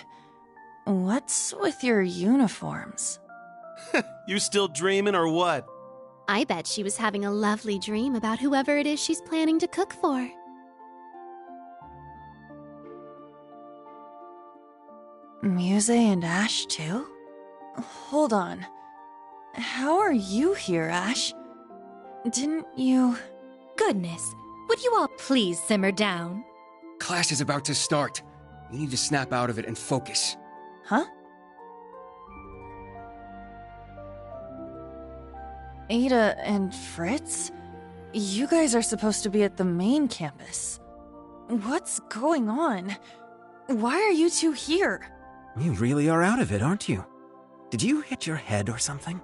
what's with your uniforms? You still dreaming or what? I bet she was having a lovely dream about whoever it is she's planning to cook for. Muse and Ash too? Hold on. How are you here, Ash? Didn't you... Goodness, would you all please simmer down? Class is about to start. You need to snap out of it and focus. Huh? Ada and Fritz? You guys are supposed to be at the main campus. What's going on? Why are you two here? You really are out of it, aren't you? Did you hit your head or something?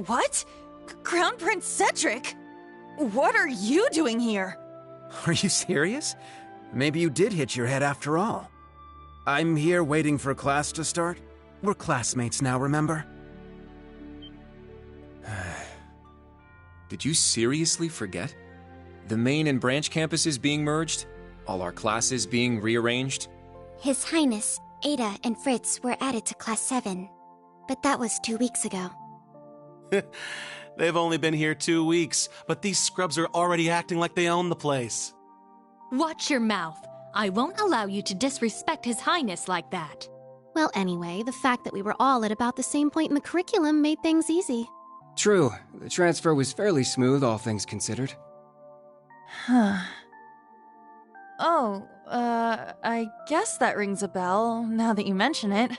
What? Crown Prince Cedric? What are you doing here? Are you serious? Maybe you did hit your head after all. I'm here waiting for class to start. We're classmates now, remember? Did you seriously forget? The main and branch campuses being merged? All our classes being rearranged? His Highness, Ada, and Fritz were added to Class 7. But that was 2 weeks ago. They've only been here 2 weeks, but these scrubs are already acting like they own the place. Watch your mouth. I won't allow you to disrespect His Highness like that. Well, anyway, the fact that we were all at about the same point in the curriculum made things easy. True. The transfer was fairly smooth, all things considered. Huh. Oh, I guess that rings a bell, now that you mention it.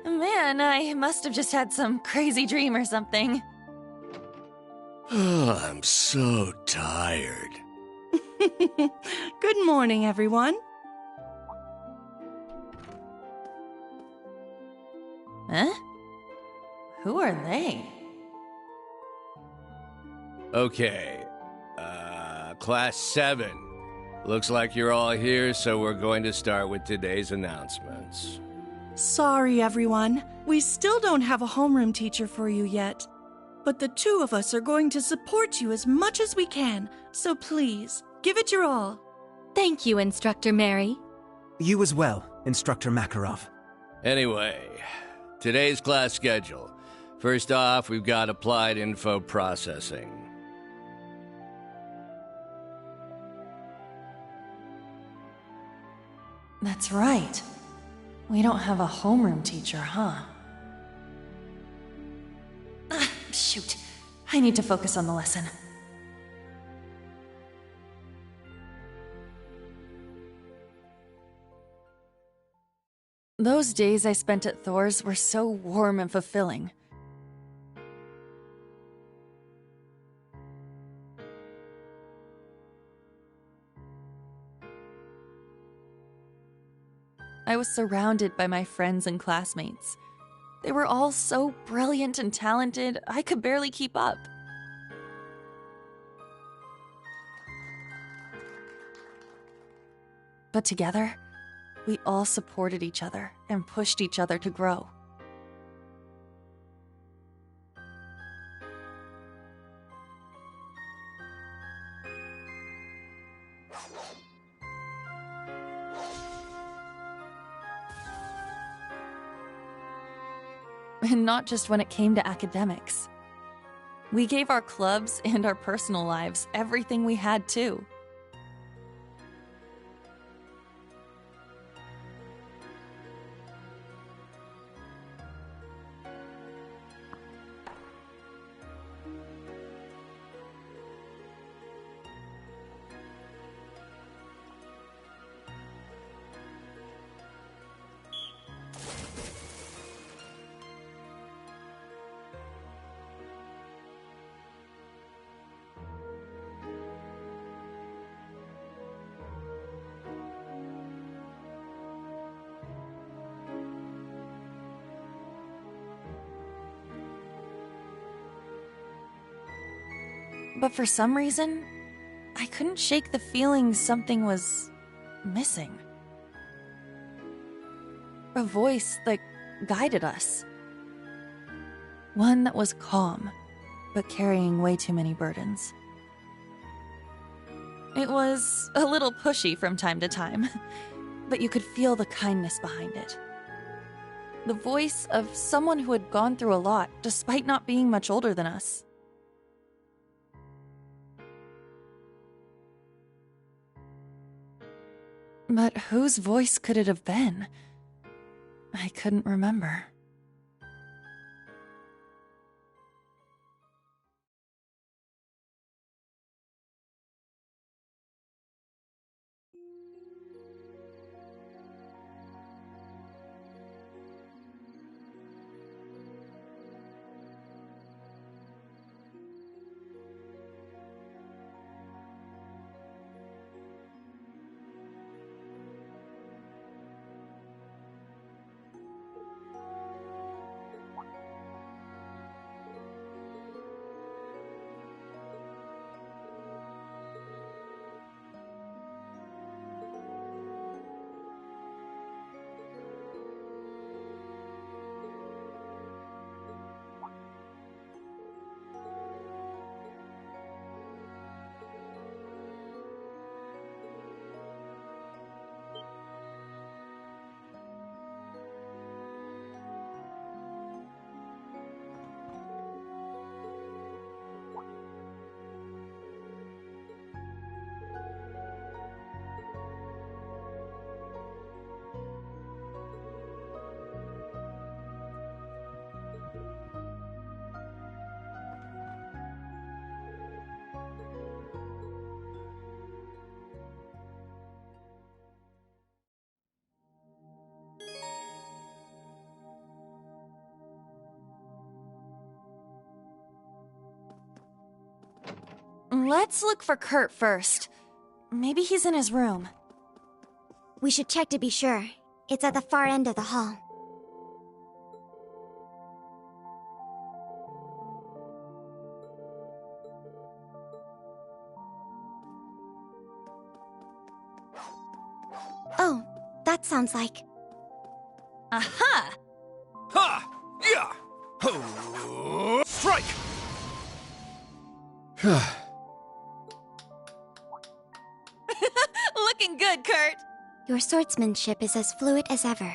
Man, I must have just had some crazy dream or something. I'm so tired. Good morning, everyone. Huh? Who are they? Okay. Class 7. Looks like you're all here, so we're going to start with today's announcements. Sorry, everyone. We still don't have a homeroom teacher for you yet. But the two of us are going to support you as much as we can, so please, give it your all. Thank you, Instructor Mary. You as well, Instructor Makarov. Anyway, today's class schedule. First off, we've got Applied Info Processing. That's right. We don't have a homeroom teacher, huh? Shoot. I need to focus on the lesson. Those days I spent at Thor's were so warm and fulfilling. I was surrounded by my friends and classmates. They were all so brilliant and talented, I could barely keep up. But together, we all supported each other and pushed each other to grow. And not just when it came to academics. We gave our clubs and our personal lives everything we had, too. But for some reason, I couldn't shake the feeling something was missing. A voice that guided us. One that was calm, but carrying way too many burdens. It was a little pushy from time to time, but you could feel the kindness behind it. The voice of someone who had gone through a lot, despite not being much older than us. But whose voice could it have been? I couldn't remember. Let's look for Kurt first. Maybe he's in his room. We should check to be sure. It's at the far end of the hall. Oh, that sounds like... Aha! Ha! Yeah! Ho! Strike! Looking good, Kurt! Your swordsmanship is as fluid as ever.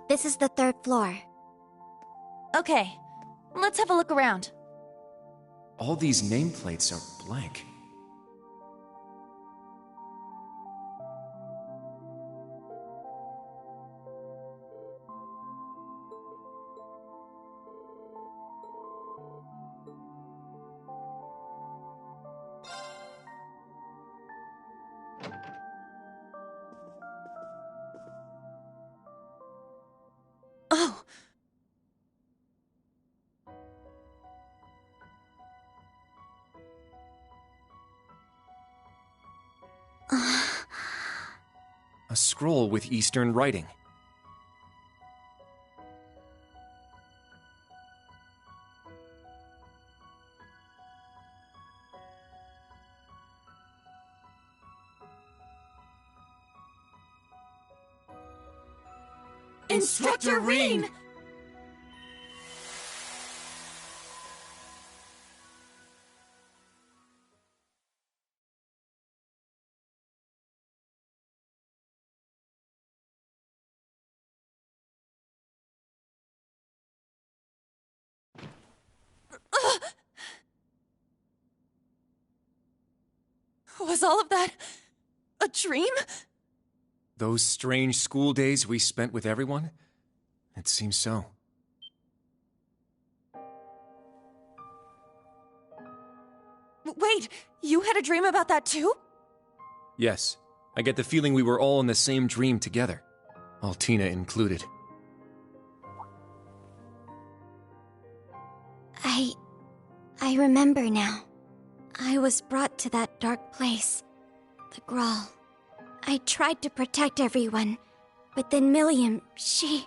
This is the 3rd floor. Okay, let's have a look around. All these nameplates are blank. Oh! A scroll with Eastern writing. Instructor Rean! Was all of that a dream? Those strange school days we spent with everyone? It seems so. Wait, you had a dream about that too? Yes, I get the feeling we were all in the same dream together. Altina included. I remember now. I was brought to that dark place, the Grawl. I tried to protect everyone, but then Milliam, she...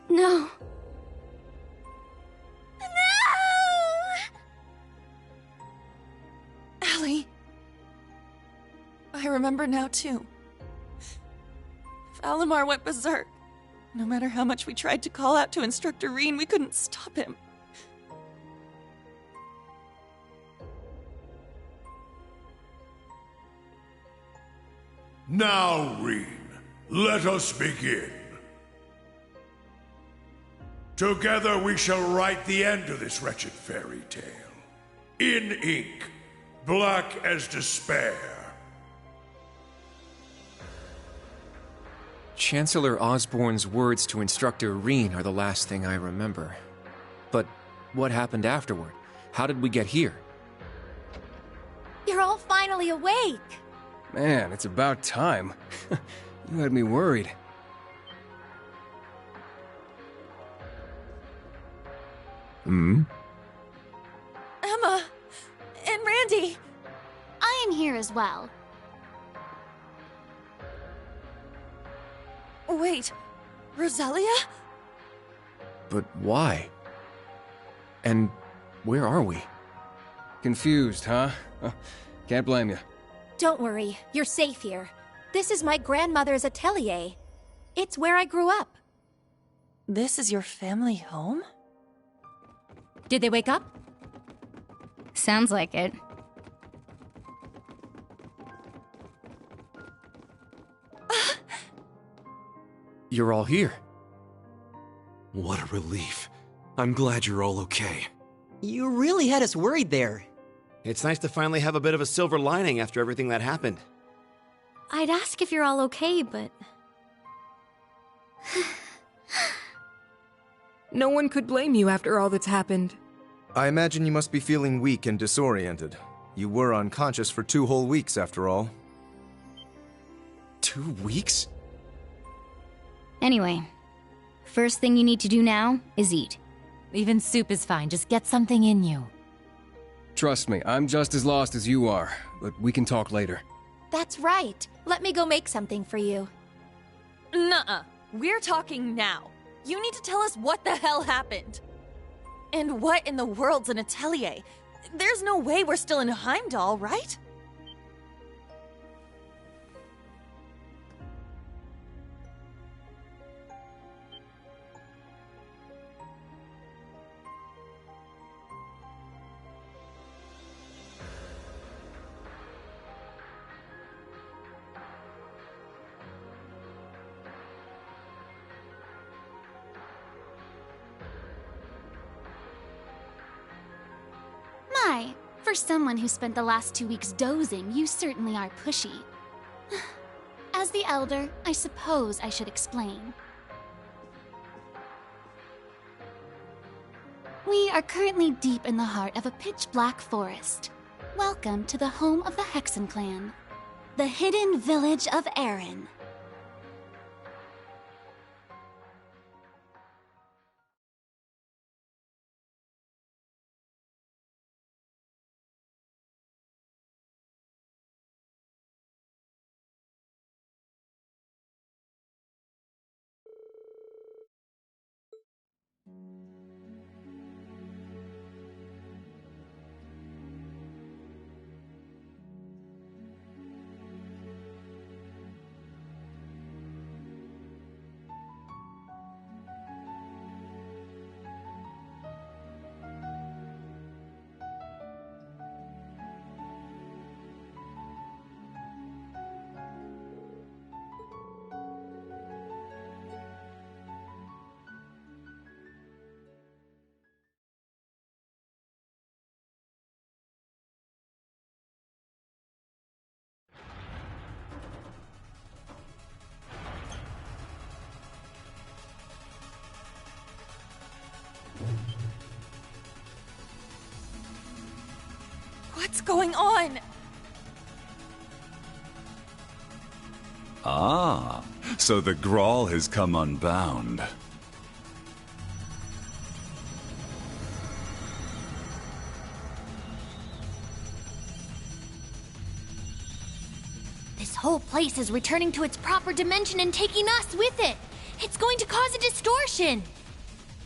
No. Ellie. I remember now too. Valimar went berserk. No matter how much we tried to call out to Instructor Rean, we couldn't stop him. Now, Rean, let us begin. Together we shall write the end of this wretched fairy tale. In ink, black as despair. Chancellor Osborne's words to Instructor Rean are the last thing I remember. But what happened afterward? How did we get here? You're all finally awake! Man, it's about time. You had me worried. Hmm? Emma! And Randy! I am here as well. Wait, Roselia? But why? And where are we? Confused, huh? Can't blame you. Don't worry, you're safe here. This is my grandmother's atelier. It's where I grew up. This is your family home? Did they wake up? Sounds like it. You're all here. What a relief. I'm glad you're all okay. You really had us worried there. It's nice to finally have a bit of a silver lining after everything that happened. I'd ask if you're all okay, but... No one could blame you after all that's happened. I imagine you must be feeling weak and disoriented. You were unconscious for 2 whole weeks, after all. 2 weeks? Anyway, first thing you need to do now is eat. Even soup is fine, just get something in you. Trust me, I'm just as lost as you are, but we can talk later. That's right. Let me go make something for you. Nuh-uh. We're talking now. You need to tell us what the hell happened. And what in the world's an atelier? There's no way we're still in Heimdall, right? My, for someone who spent the last 2 weeks dozing, you certainly are pushy. As the elder, I suppose I should explain. We are currently deep in the heart of a pitch-black forest. Welcome to the home of the Hexen clan, the hidden village of Erin. What's going on? Ah, so the Grawl has come unbound. This whole place is returning to its proper dimension and taking us with it. It's going to cause a distortion.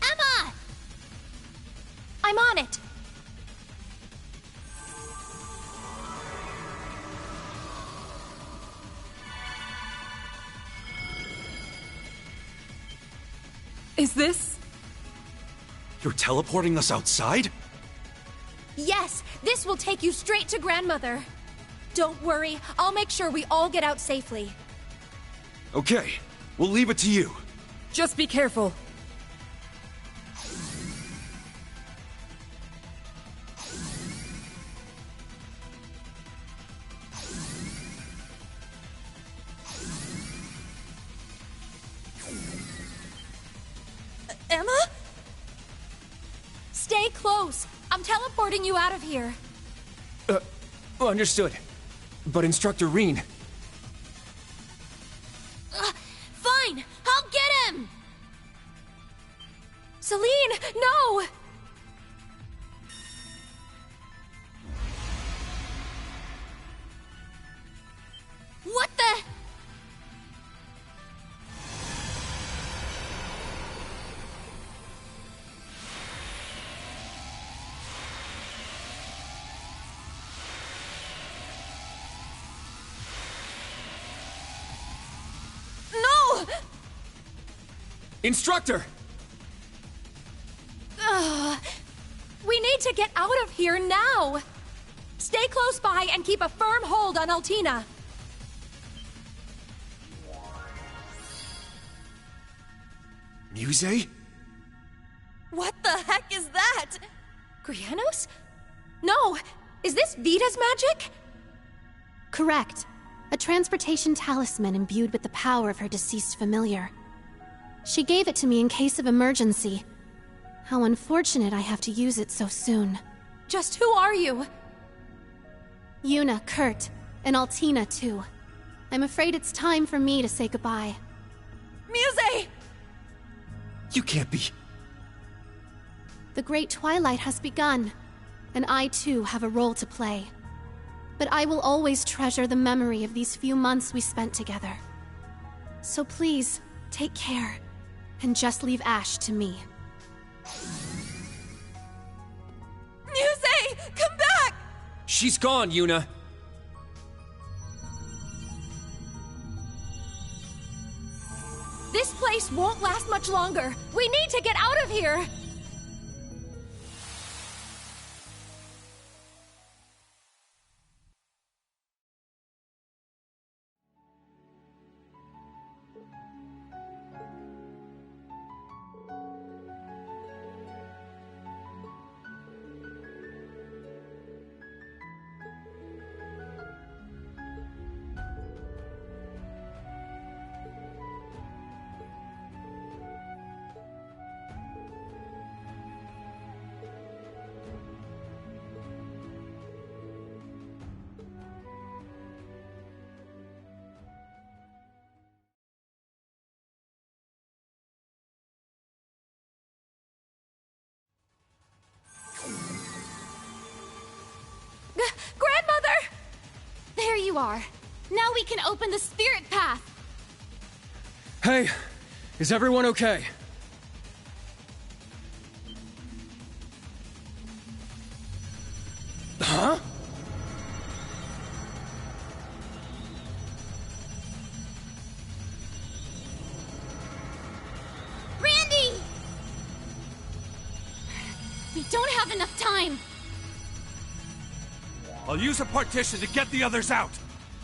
Emma! I'm on it. Is this? You're teleporting us outside? Yes, this will take you straight to Grandmother. Don't worry, I'll make sure we all get out safely. Okay, we'll leave it to you. Just be careful. Emma? Stay close. I'm teleporting you out of here. Understood. But Instructor Reen... Fine, I'll get him! Celine, no! What the... Instructor! We need to get out of here now! Stay close by and keep a firm hold on Altina. Muse? What the heck is that? Grianos? No! Is this Vita's magic? Correct. A transportation talisman imbued with the power of her deceased familiar. She gave it to me in case of emergency. How unfortunate I have to use it so soon. Just who are you? Yuna, Kurt, and Altina too. I'm afraid it's time for me to say goodbye. Muse! You can't be... The Great Twilight has begun, and I too have a role to play. But I will always treasure the memory of these few months we spent together. So please, take care, and just leave Ash to me. Muse! Come back! She's gone, Yuna! This place won't last much longer. We need to get out of here! Grandmother! There you are. Now we can open the spirit path. Hey, is everyone okay? Huh? Randy! We don't have enough time. I'll use a partition to get the others out.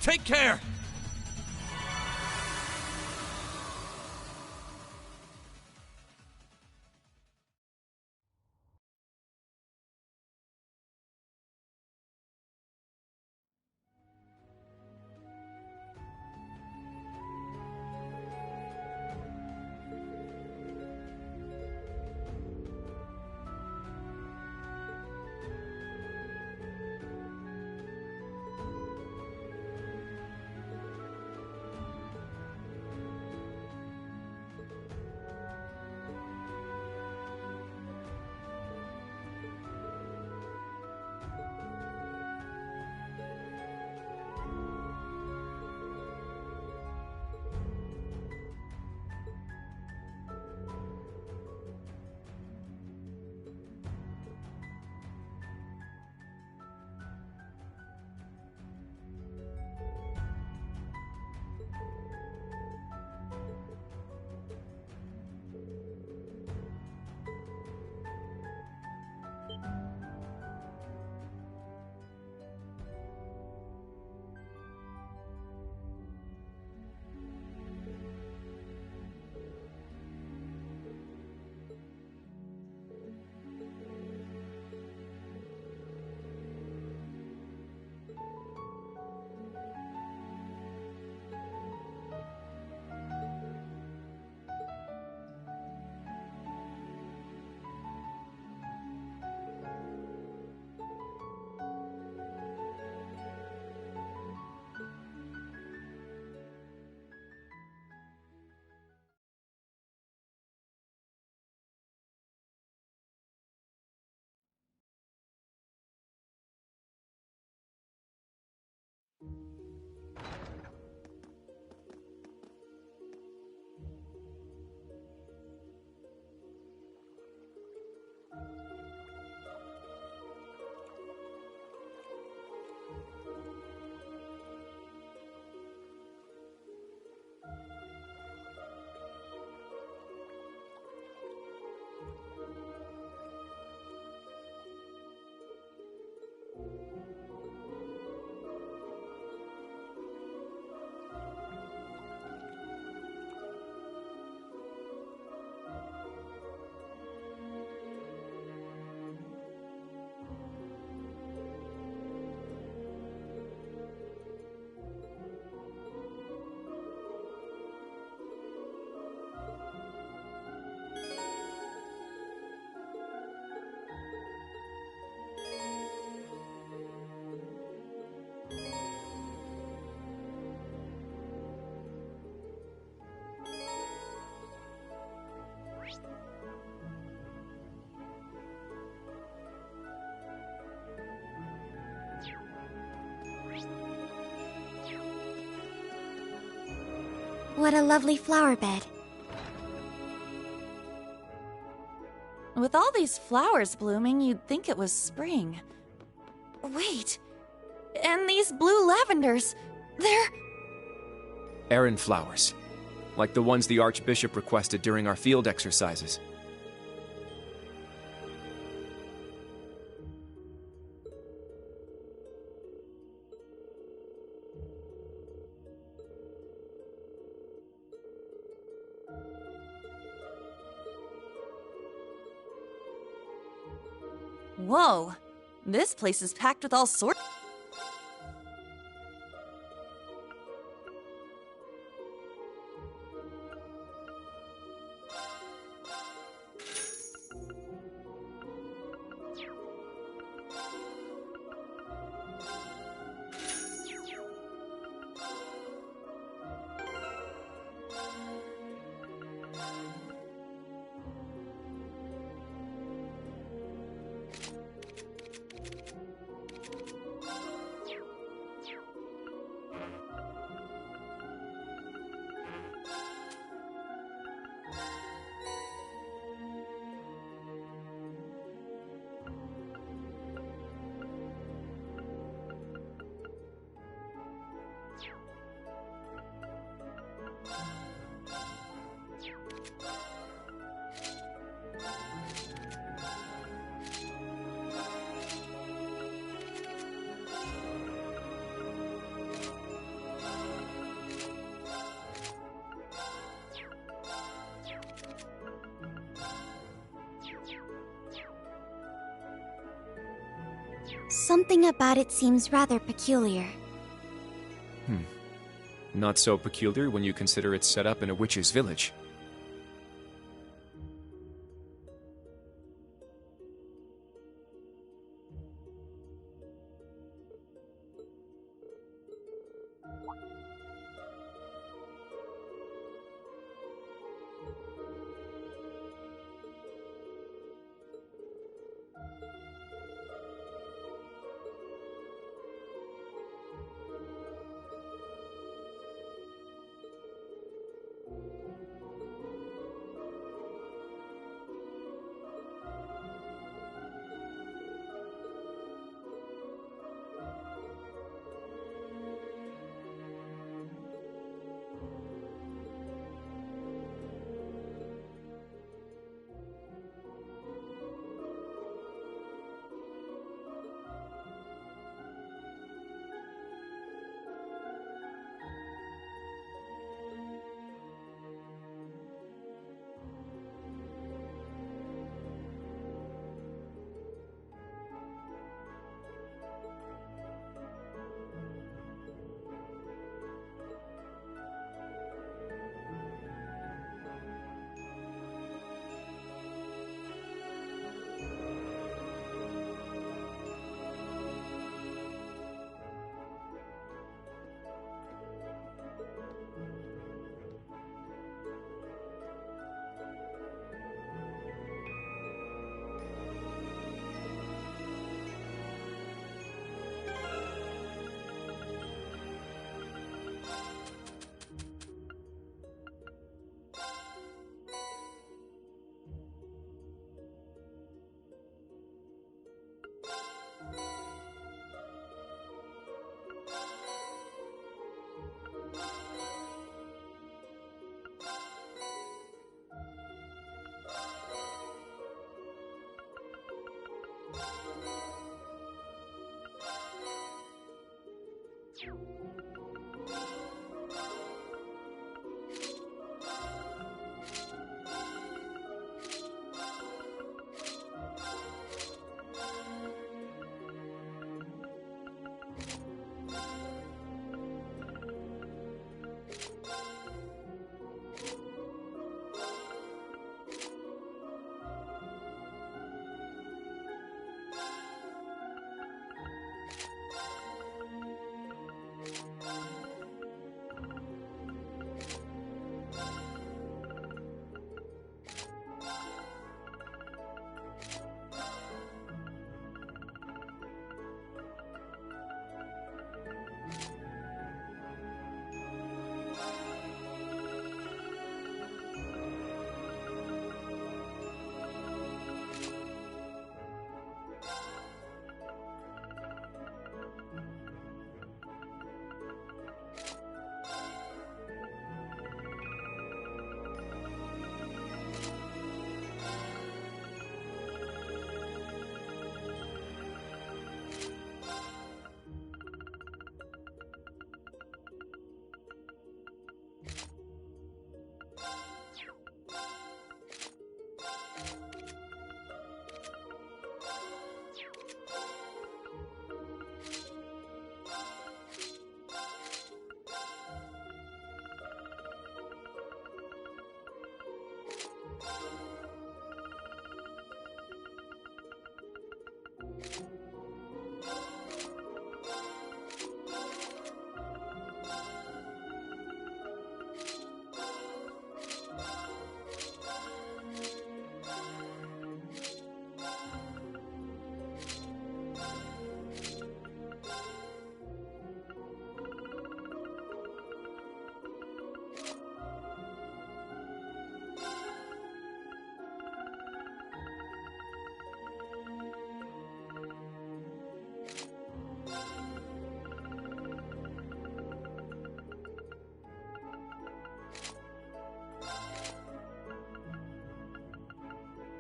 Take care! What a lovely flower bed. With all these flowers blooming, you'd think it was spring. Wait, and these blue lavenders, they're... Errand flowers. Like the ones the Archbishop requested during our field exercises. Whoa, this place is packed with all sorts. Something about it seems rather peculiar. Not so peculiar when you consider it's set up in a witch's village.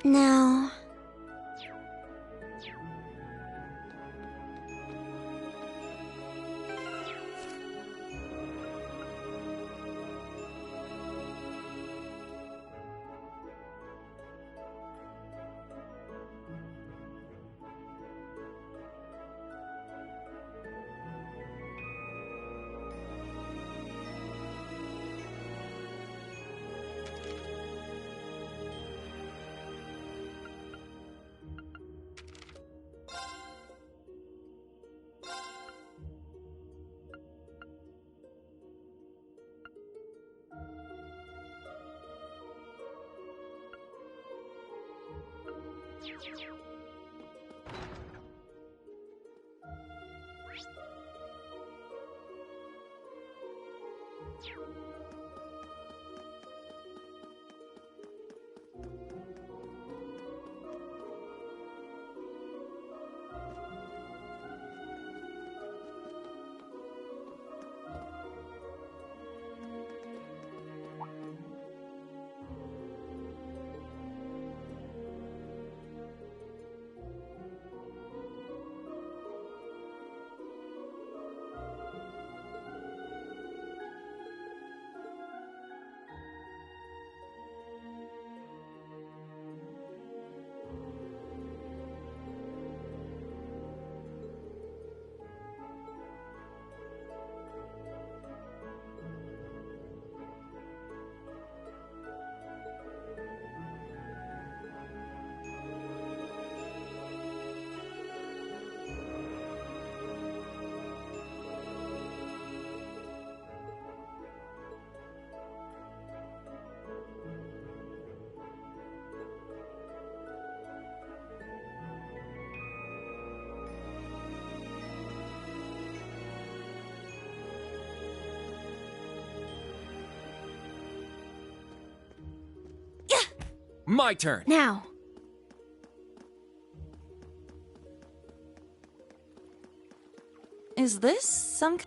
Now... My turn! Now. Is this some...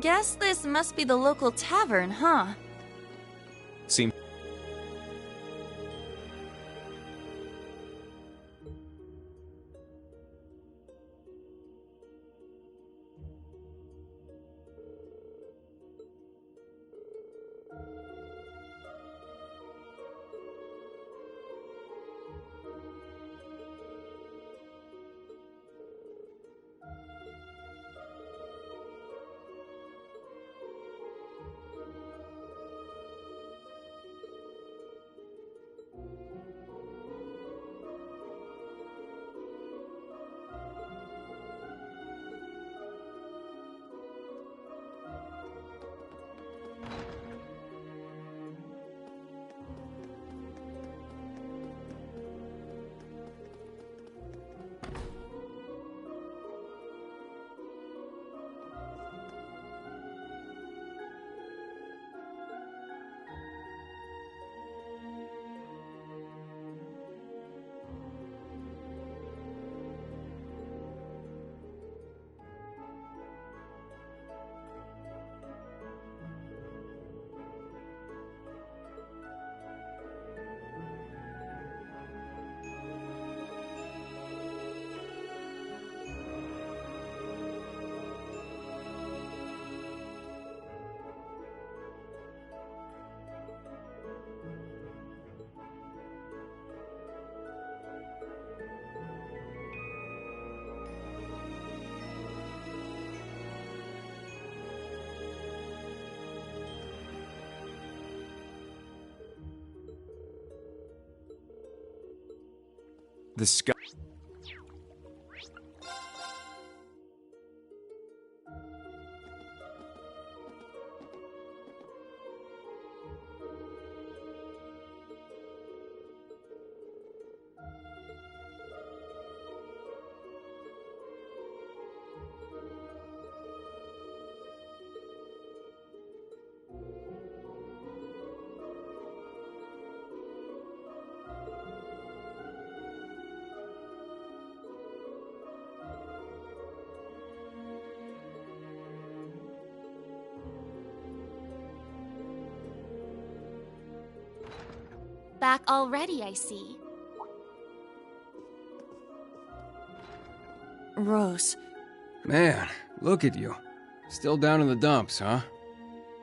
Guess this must be the local tavern, huh? Seem. The sky. Back already, I see. Rose. Man, look at you. Still down in the dumps, huh?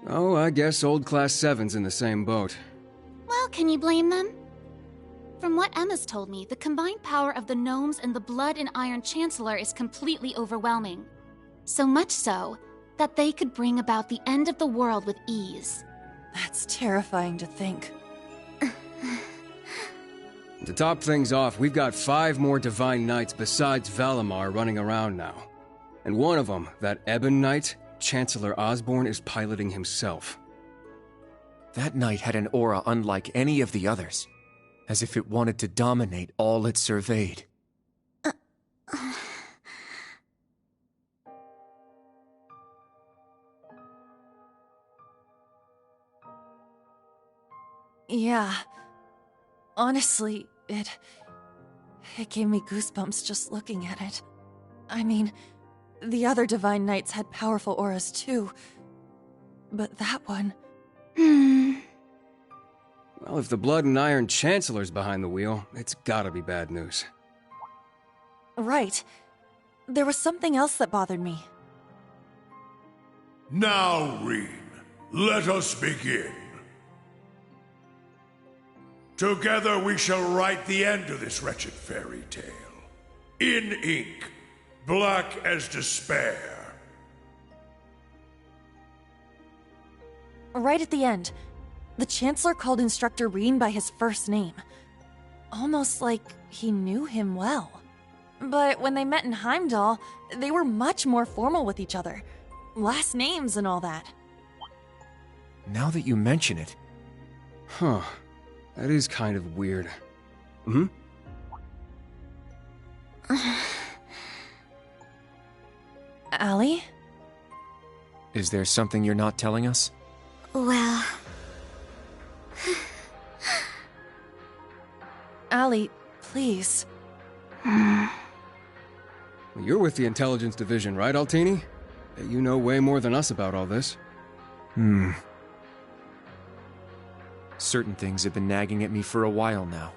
Oh, I guess old Class 7's in the same boat. Well, can you blame them? From what Emma's told me, the combined power of the gnomes and the Blood and Iron Chancellor is completely overwhelming. So much so, that they could bring about the end of the world with ease. That's terrifying to think. To top things off, we've got 5 more Divine Knights besides Valimar running around now. And one of them, that Ebon Knight, Chancellor Osborn is piloting himself. That knight had an aura unlike any of the others, as if it wanted to dominate all it surveyed. Yeah. Honestly, it gave me goosebumps just looking at it. I mean, the other Divine Knights had powerful auras too, but that one... Well, if the Blood and Iron Chancellor's behind the wheel, it's gotta be bad news. Right. There was something else that bothered me. Now, Rean, let us begin. Together we shall write the end of this wretched fairy tale. In ink, black as despair. Right at the end, the Chancellor called Instructor Rean by his first name. Almost like he knew him well. But when they met in Heimdall, they were much more formal with each other. Last names and all that. Now that you mention it... Huh. That is kind of weird. Hmm? Allie? Is there something you're not telling us? Well... Allie, please. You're with the Intelligence Division, right, Altini? You know way more than us about all this. Certain things have been nagging at me for a while now.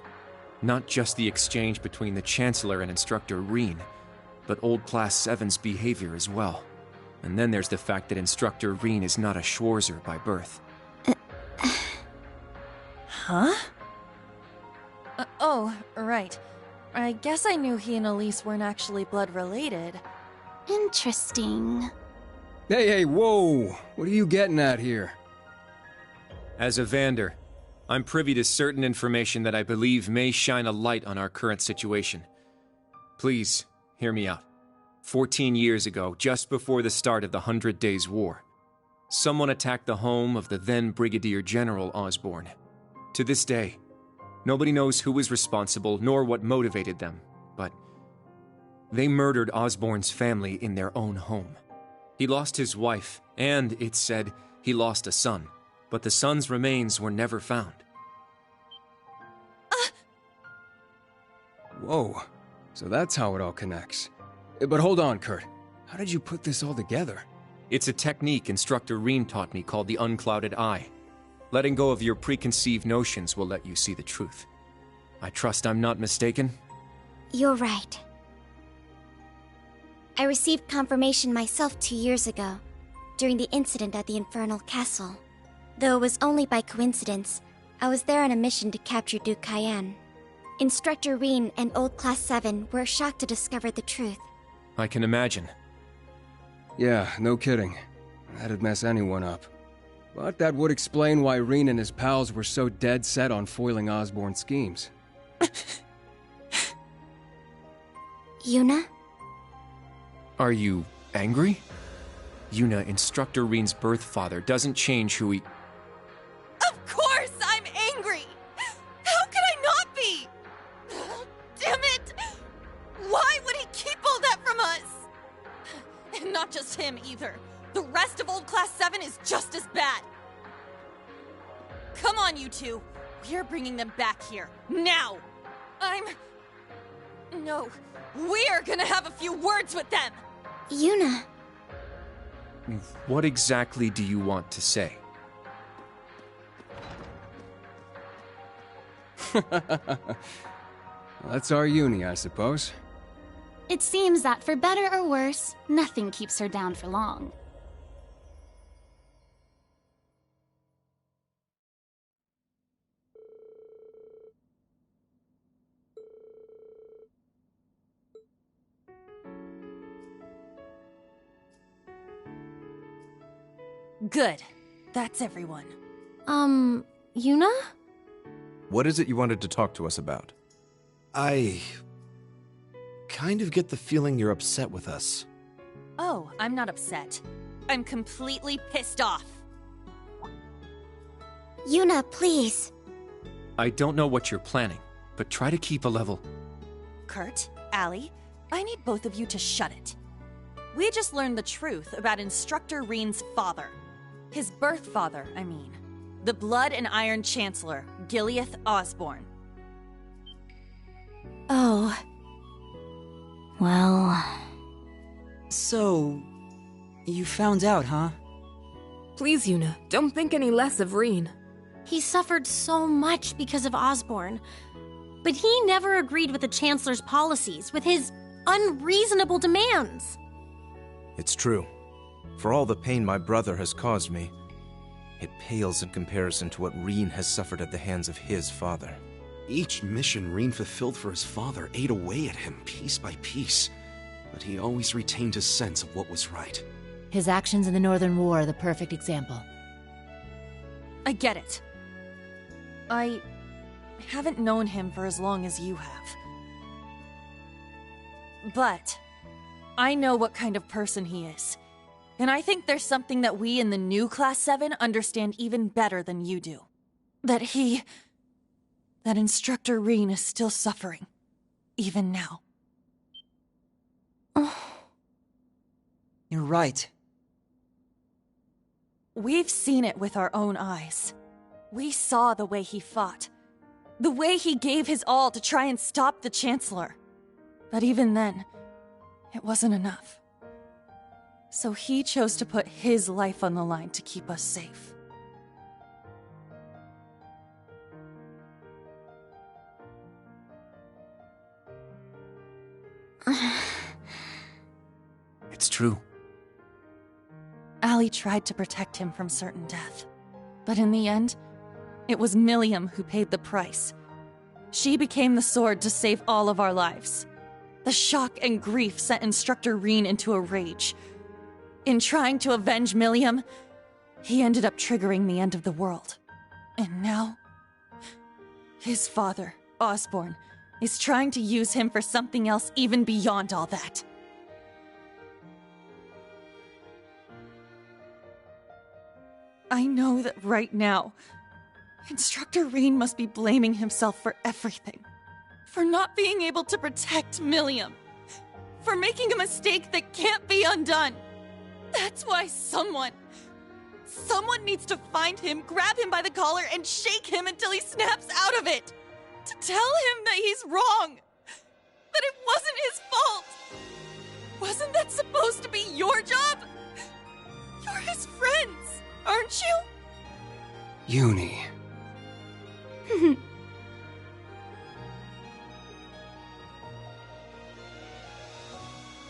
Not just the exchange between the Chancellor and Instructor Reen, but old Class 7's behavior as well. And then there's the fact that Instructor Reen is not a Schwarzer by birth. Huh? Oh, right. I guess I knew he and Elise weren't actually blood related. Interesting. Hey, whoa! What are you getting at here? As a Vander, I'm privy to certain information that I believe may shine a light on our current situation. Please, hear me out. 14 years ago, just before the start of the 100 Days War, someone attacked the home of the then Brigadier General Osborn. To this day, nobody knows who was responsible nor what motivated them, but they murdered Osborn's family in their own home. He lost his wife, and, it's said, he lost a son, but the son's remains were never found. Whoa, so that's how it all connects. But hold on, Kurt. How did you put this all together? It's a technique Instructor Reen taught me called the Unclouded Eye. Letting go of your preconceived notions will let you see the truth. I trust I'm not mistaken? You're right. I received confirmation myself 2 years ago, during the incident at the Infernal Castle. Though it was only by coincidence, I was there on a mission to capture Duke Cayenne. Instructor Reen and Old Class 7 were shocked to discover the truth. I can imagine. Yeah, no kidding. That'd mess anyone up. But that would explain why Reen and his pals were so dead set on foiling Osborn's schemes. Yuna? Are you angry? Yuna, Instructor Reen's birth father, doesn't change who he... Of course I'm angry! How could I not be? Damn it! Why would he keep all that from us? And not just him, either. The rest of Old Class 7 is just as bad. Come on, you two. We're bringing them back here. Now! No. We're gonna have a few words with them! Yuna. What exactly do you want to say? That's our uni, I suppose. It seems that for better or worse, nothing keeps her down for long. Good. That's everyone. Yuna? What is it you wanted to talk to us about? I kind of get the feeling you're upset with us. Oh, I'm not upset. I'm completely pissed off. Yuna, please. I don't know what you're planning, but try to keep a level. Kurt, Allie, I need both of you to shut it. We just learned the truth about Instructor Reen's father. His birth father, I mean. The Blood and Iron Chancellor, Gileath Osborn. Oh. Well... So... you found out, huh? Please, Yuna, don't think any less of Reen. He suffered so much because of Osborn. But he never agreed with the Chancellor's policies, with his unreasonable demands. It's true. For all the pain my brother has caused me, it pales in comparison to what Reen has suffered at the hands of his father. Each mission Reen fulfilled for his father ate away at him piece by piece, but he always retained his sense of what was right. His actions in the Northern War are the perfect example. I get it. I haven't known him for as long as you have. But I know what kind of person he is. And I think there's something that we in the new Class 7 understand even better than you do. That Instructor Reen is still suffering. Even now. You're right. We've seen it with our own eyes. We saw the way he fought. The way he gave his all to try and stop the Chancellor. But even then, it wasn't enough. So he chose to put his life on the line to keep us safe. It's true. Allie tried to protect him from certain death. But in the end, it was Milliam who paid the price. She became the sword to save all of our lives. The shock and grief sent Instructor Rean into a rage. In trying to avenge Milliam, he ended up triggering the end of the world. And now, his father, Osborn, is trying to use him for something else even beyond all that. I know that right now, Instructor Rean must be blaming himself for everything. For not being able to protect Milliam. For making a mistake that can't be undone. That's why someone needs to find him, grab him by the collar, and shake him until he snaps out of it. To tell him that he's wrong. That it wasn't his fault. Wasn't that supposed to be your job? You're his friends, aren't you? Uni.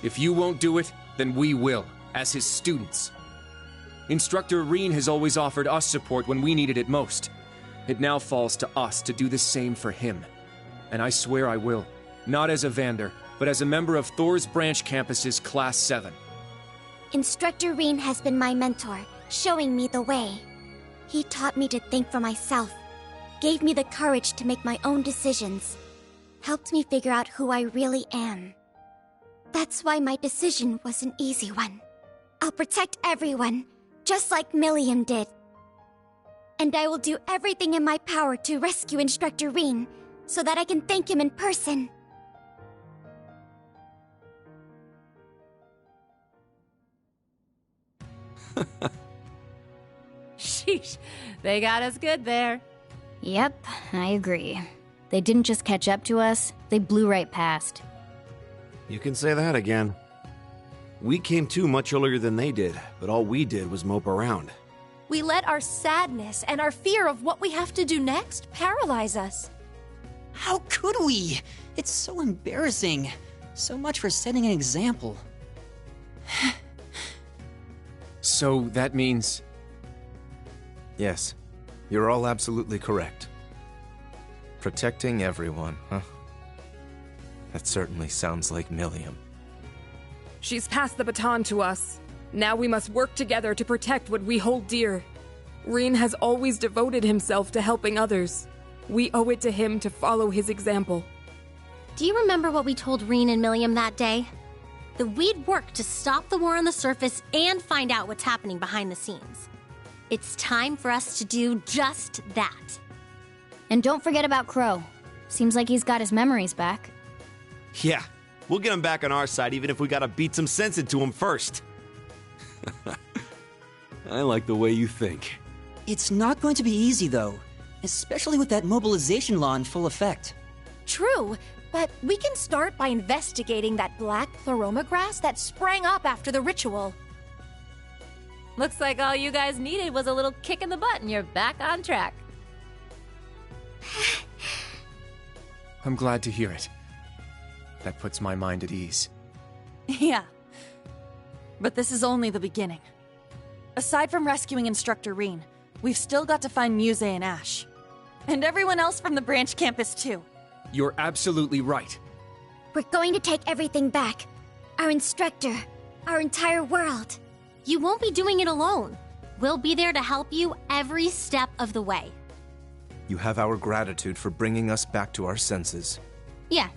If you won't do it, then we will, as his students. Instructor Rean has always offered us support when we needed it most. It now falls to us to do the same for him. And I swear I will. Not as Evander, but as a member of Thor's Branch Campus's Class 7. Instructor Rean has been my mentor, showing me the way. He taught me to think for myself, gave me the courage to make my own decisions, helped me figure out who I really am. That's why my decision was an easy one. I'll protect everyone, just like Milliam did. And I will do everything in my power to rescue Instructor Rean, so that I can thank him in person. Sheesh, they got us good there. Yep, I agree. They didn't just catch up to us, they blew right past. You can say that again. We came to much earlier than they did, but all we did was mope around. We let our sadness and our fear of what we have to do next paralyze us. How could we? It's so embarrassing. So much for setting an example. So that means... Yes, you're all absolutely correct. Protecting everyone, huh? That certainly sounds like Milliam. She's passed the baton to us. Now we must work together to protect what we hold dear. Rean has always devoted himself to helping others. We owe it to him to follow his example. Do you remember what we told Rean and Milliam that day? That we'd work to stop the war on the surface and find out what's happening behind the scenes. It's time for us to do just that. And don't forget about Crow. Seems like he's got his memories back. Yeah, we'll get him back on our side even if we gotta beat some sense into him first. I like the way you think. It's not going to be easy, though. Especially with that mobilization law in full effect. True, but we can start by investigating that black pleroma grass that sprang up after the ritual. Looks like all you guys needed was a little kick in the butt and you're back on track. I'm glad to hear it. That puts my mind at ease. Yeah. But this is only the beginning. Aside from rescuing Instructor Rean, we've still got to find Muse and Ash. And everyone else from the branch campus, too. You're absolutely right. We're going to take everything back. Our instructor, our entire world. You won't be doing it alone. We'll be there to help you every step of the way. You have our gratitude for bringing us back to our senses. Yeah,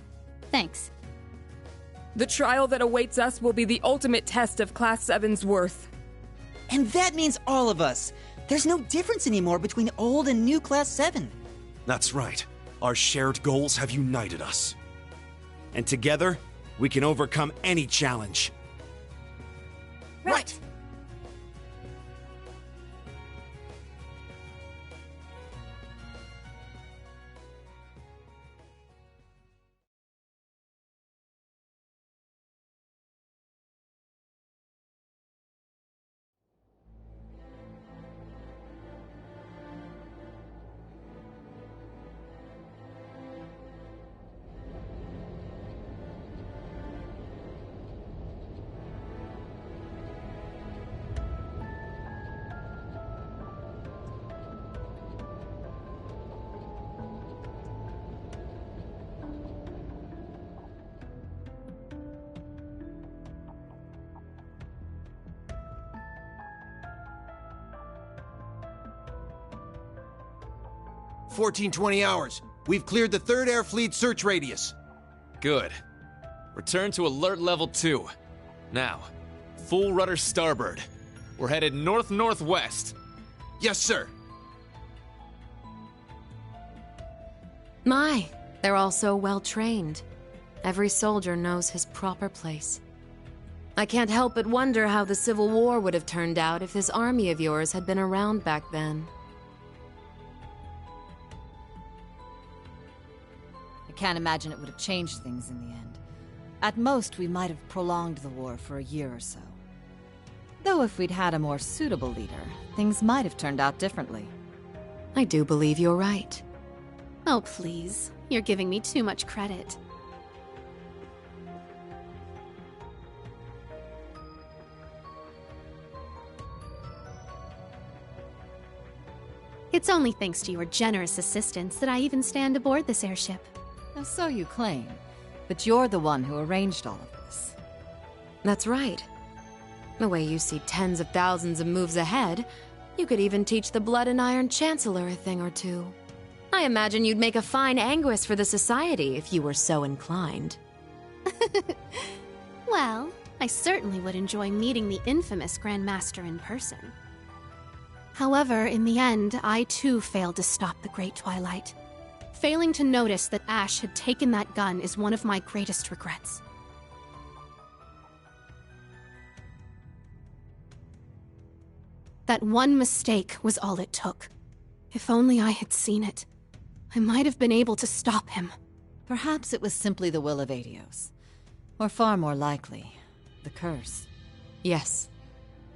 thanks. The trial that awaits us will be the ultimate test of Class 7's worth. And that means all of us. There's no difference anymore between old and new Class 7. That's right. Our shared goals have united us. And together, we can overcome any challenge. Right. 1420 hours. We've cleared the 3rd Air Fleet search radius. Good. Return to alert level 2. Now, full rudder starboard. We're headed north-northwest. Yes, sir. My, they're all so well trained. Every soldier knows his proper place. I can't help but wonder how the Civil War would have turned out if this army of yours had been around back then. I can't imagine it would have changed things in the end. At most, we might have prolonged the war for a year or so. Though if we'd had a more suitable leader, things might have turned out differently. I do believe you're right. Oh, please. You're giving me too much credit. It's only thanks to your generous assistance that I even stand aboard this airship. Now, so you claim, but you're the one who arranged all of this. That's right. The way you see tens of thousands of moves ahead, you could even teach the Blood and Iron Chancellor a thing or two. I imagine you'd make a fine Anguis for the Society if you were so inclined. Well, I certainly would enjoy meeting the infamous Grand Master in person. However, in the end, I too failed to stop the Great Twilight. Failing to notice that Ash had taken that gun is one of my greatest regrets. That one mistake was all it took. If only I had seen it, I might have been able to stop him. Perhaps it was simply the will of Aidios. Or far more likely, the curse. Yes.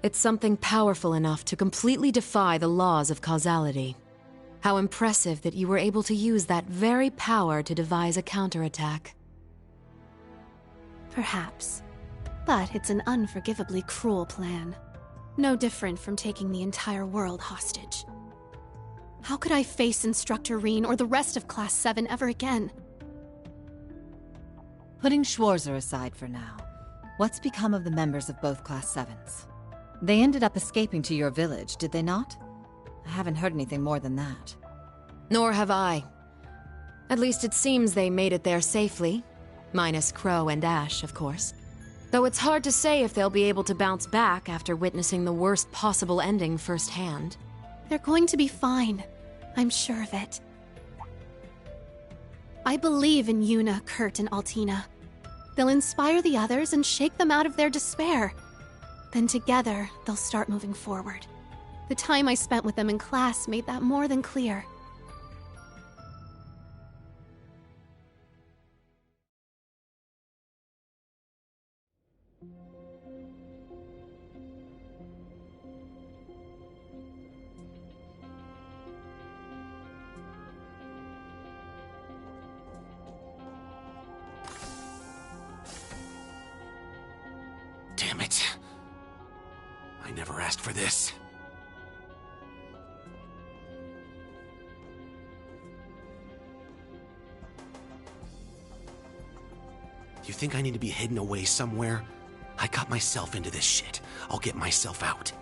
It's something powerful enough to completely defy the laws of causality. How impressive that you were able to use that very power to devise a counterattack. Perhaps. But it's an unforgivably cruel plan. No different from taking the entire world hostage. How could I face Instructor Rean or the rest of Class 7 ever again? Putting Schwarzer aside for now, what's become of the members of both Class 7s? They ended up escaping to your village, did they not? I haven't heard anything more than that. Nor have I. At least it seems they made it there safely. Minus Crow and Ash, of course. Though it's hard to say if they'll be able to bounce back after witnessing the worst possible ending firsthand. They're going to be fine. I'm sure of it. I believe in Yuna, Kurt, and Altina. They'll inspire the others and shake them out of their despair. Then together, they'll start moving forward. The time I spent with them in class made that more than clear. Damn it. I never asked for this. You think I need to be hidden away somewhere? I got myself into this shit. I'll get myself out.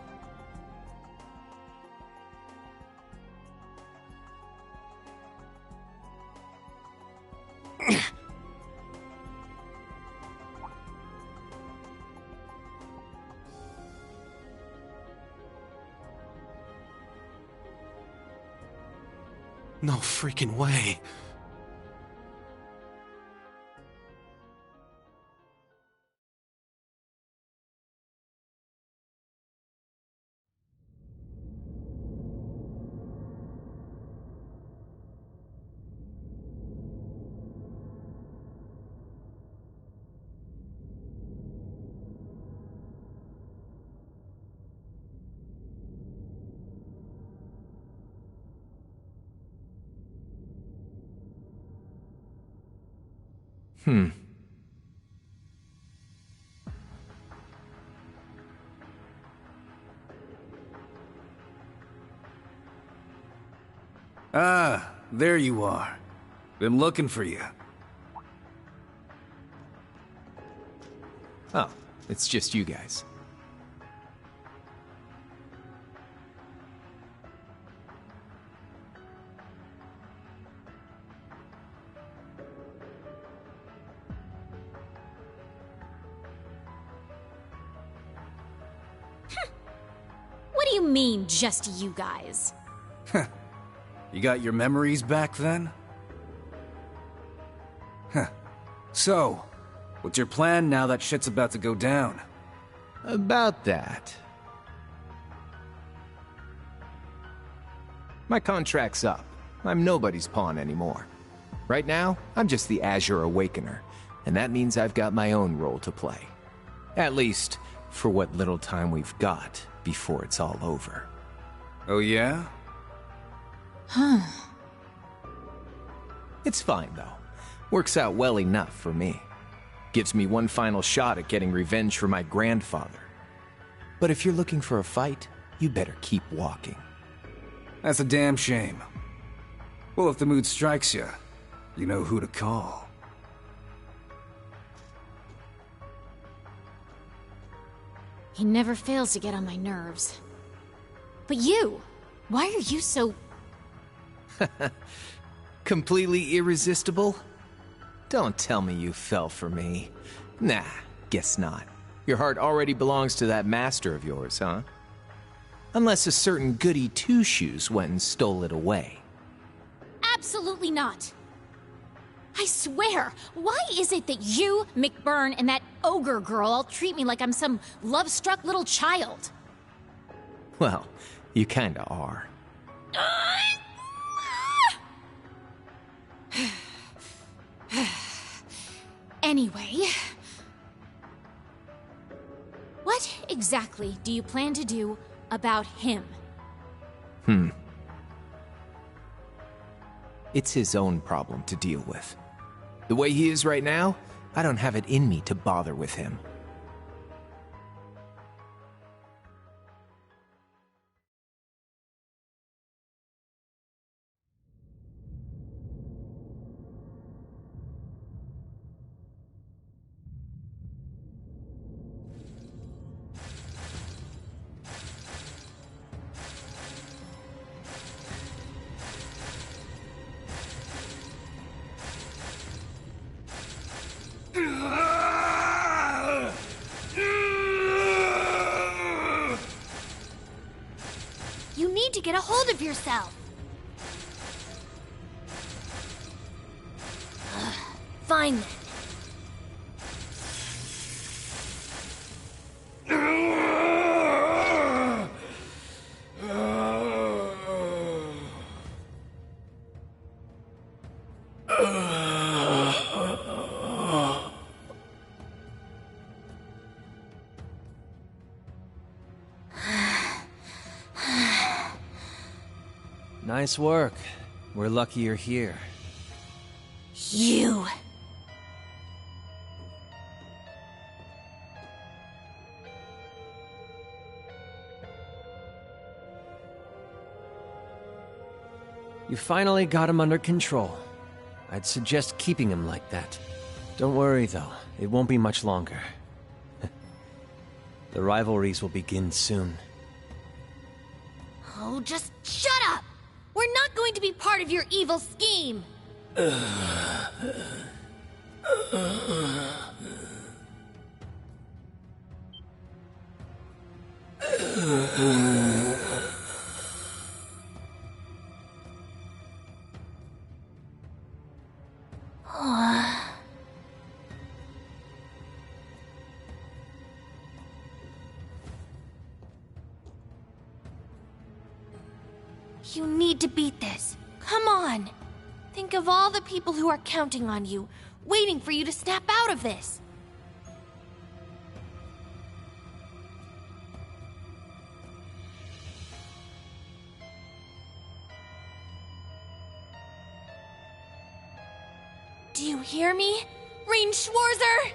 No freaking way. Ah, there you are. Been looking for you. Oh, it's just you guys. you mean, just you guys? You got your memories back then? Huh. So, what's your plan now that shit's about to go down? About that. My contract's up. I'm nobody's pawn anymore. Right now, I'm just the Azure Awakener, and that means I've got my own role to play. At least, for what little time we've got before it's all over. Oh yeah? Huh. It's fine, though. Works out well enough for me. Gives me one final shot at getting revenge for my grandfather. But if you're looking for a fight, you better keep walking. That's a damn shame. Well, if the mood strikes you, you know who to call. He never fails to get on my nerves. But you! Why are you so... Completely irresistible? Don't tell me you fell for me. Nah, guess not. Your heart already belongs to that master of yours, huh? Unless a certain goody two-shoes went and stole it away. Absolutely not! I swear, why is it that you, McBurn, and that ogre girl all treat me like I'm some love-struck little child? Well, you kinda are. Anyway... What exactly do you plan to do about him? It's his own problem to deal with. The way he is right now, I don't have it in me to bother with him. You need to get a hold of yourself. Fine then. Nice work. We're lucky you're here. You. You finally got him under control. I'd suggest keeping him like that. Don't worry, though. It won't be much longer. The rivalries will begin soon. Oh, just shut up! We're not going to be part of your evil scheme! You need to beat this. Come on! Think of all the people who are counting on you, waiting for you to snap out of this. Do you hear me? Rean Schwarzer!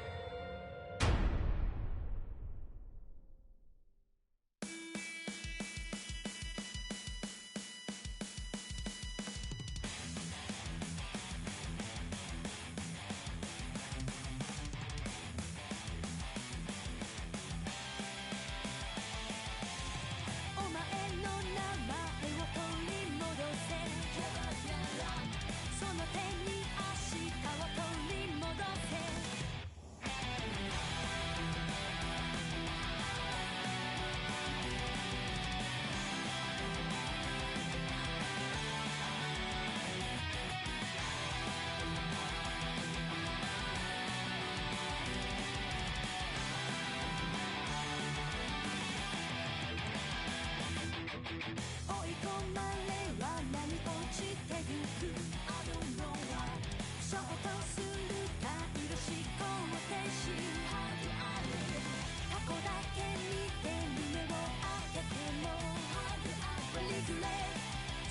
regret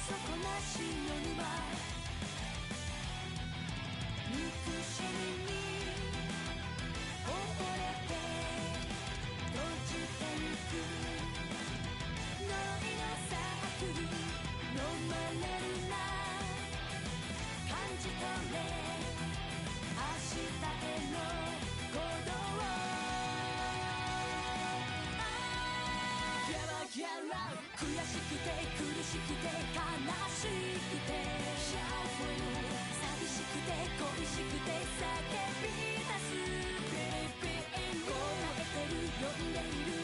底なしの沼憎しみに溺れて閉じてゆくノイのサークル飲まれるな感じ取れ明日への鼓動ギャラギャラ悔しくて苦しくて悲しくて寂しくて恋しくて叫び出す Baby 燃えてる呼んでいる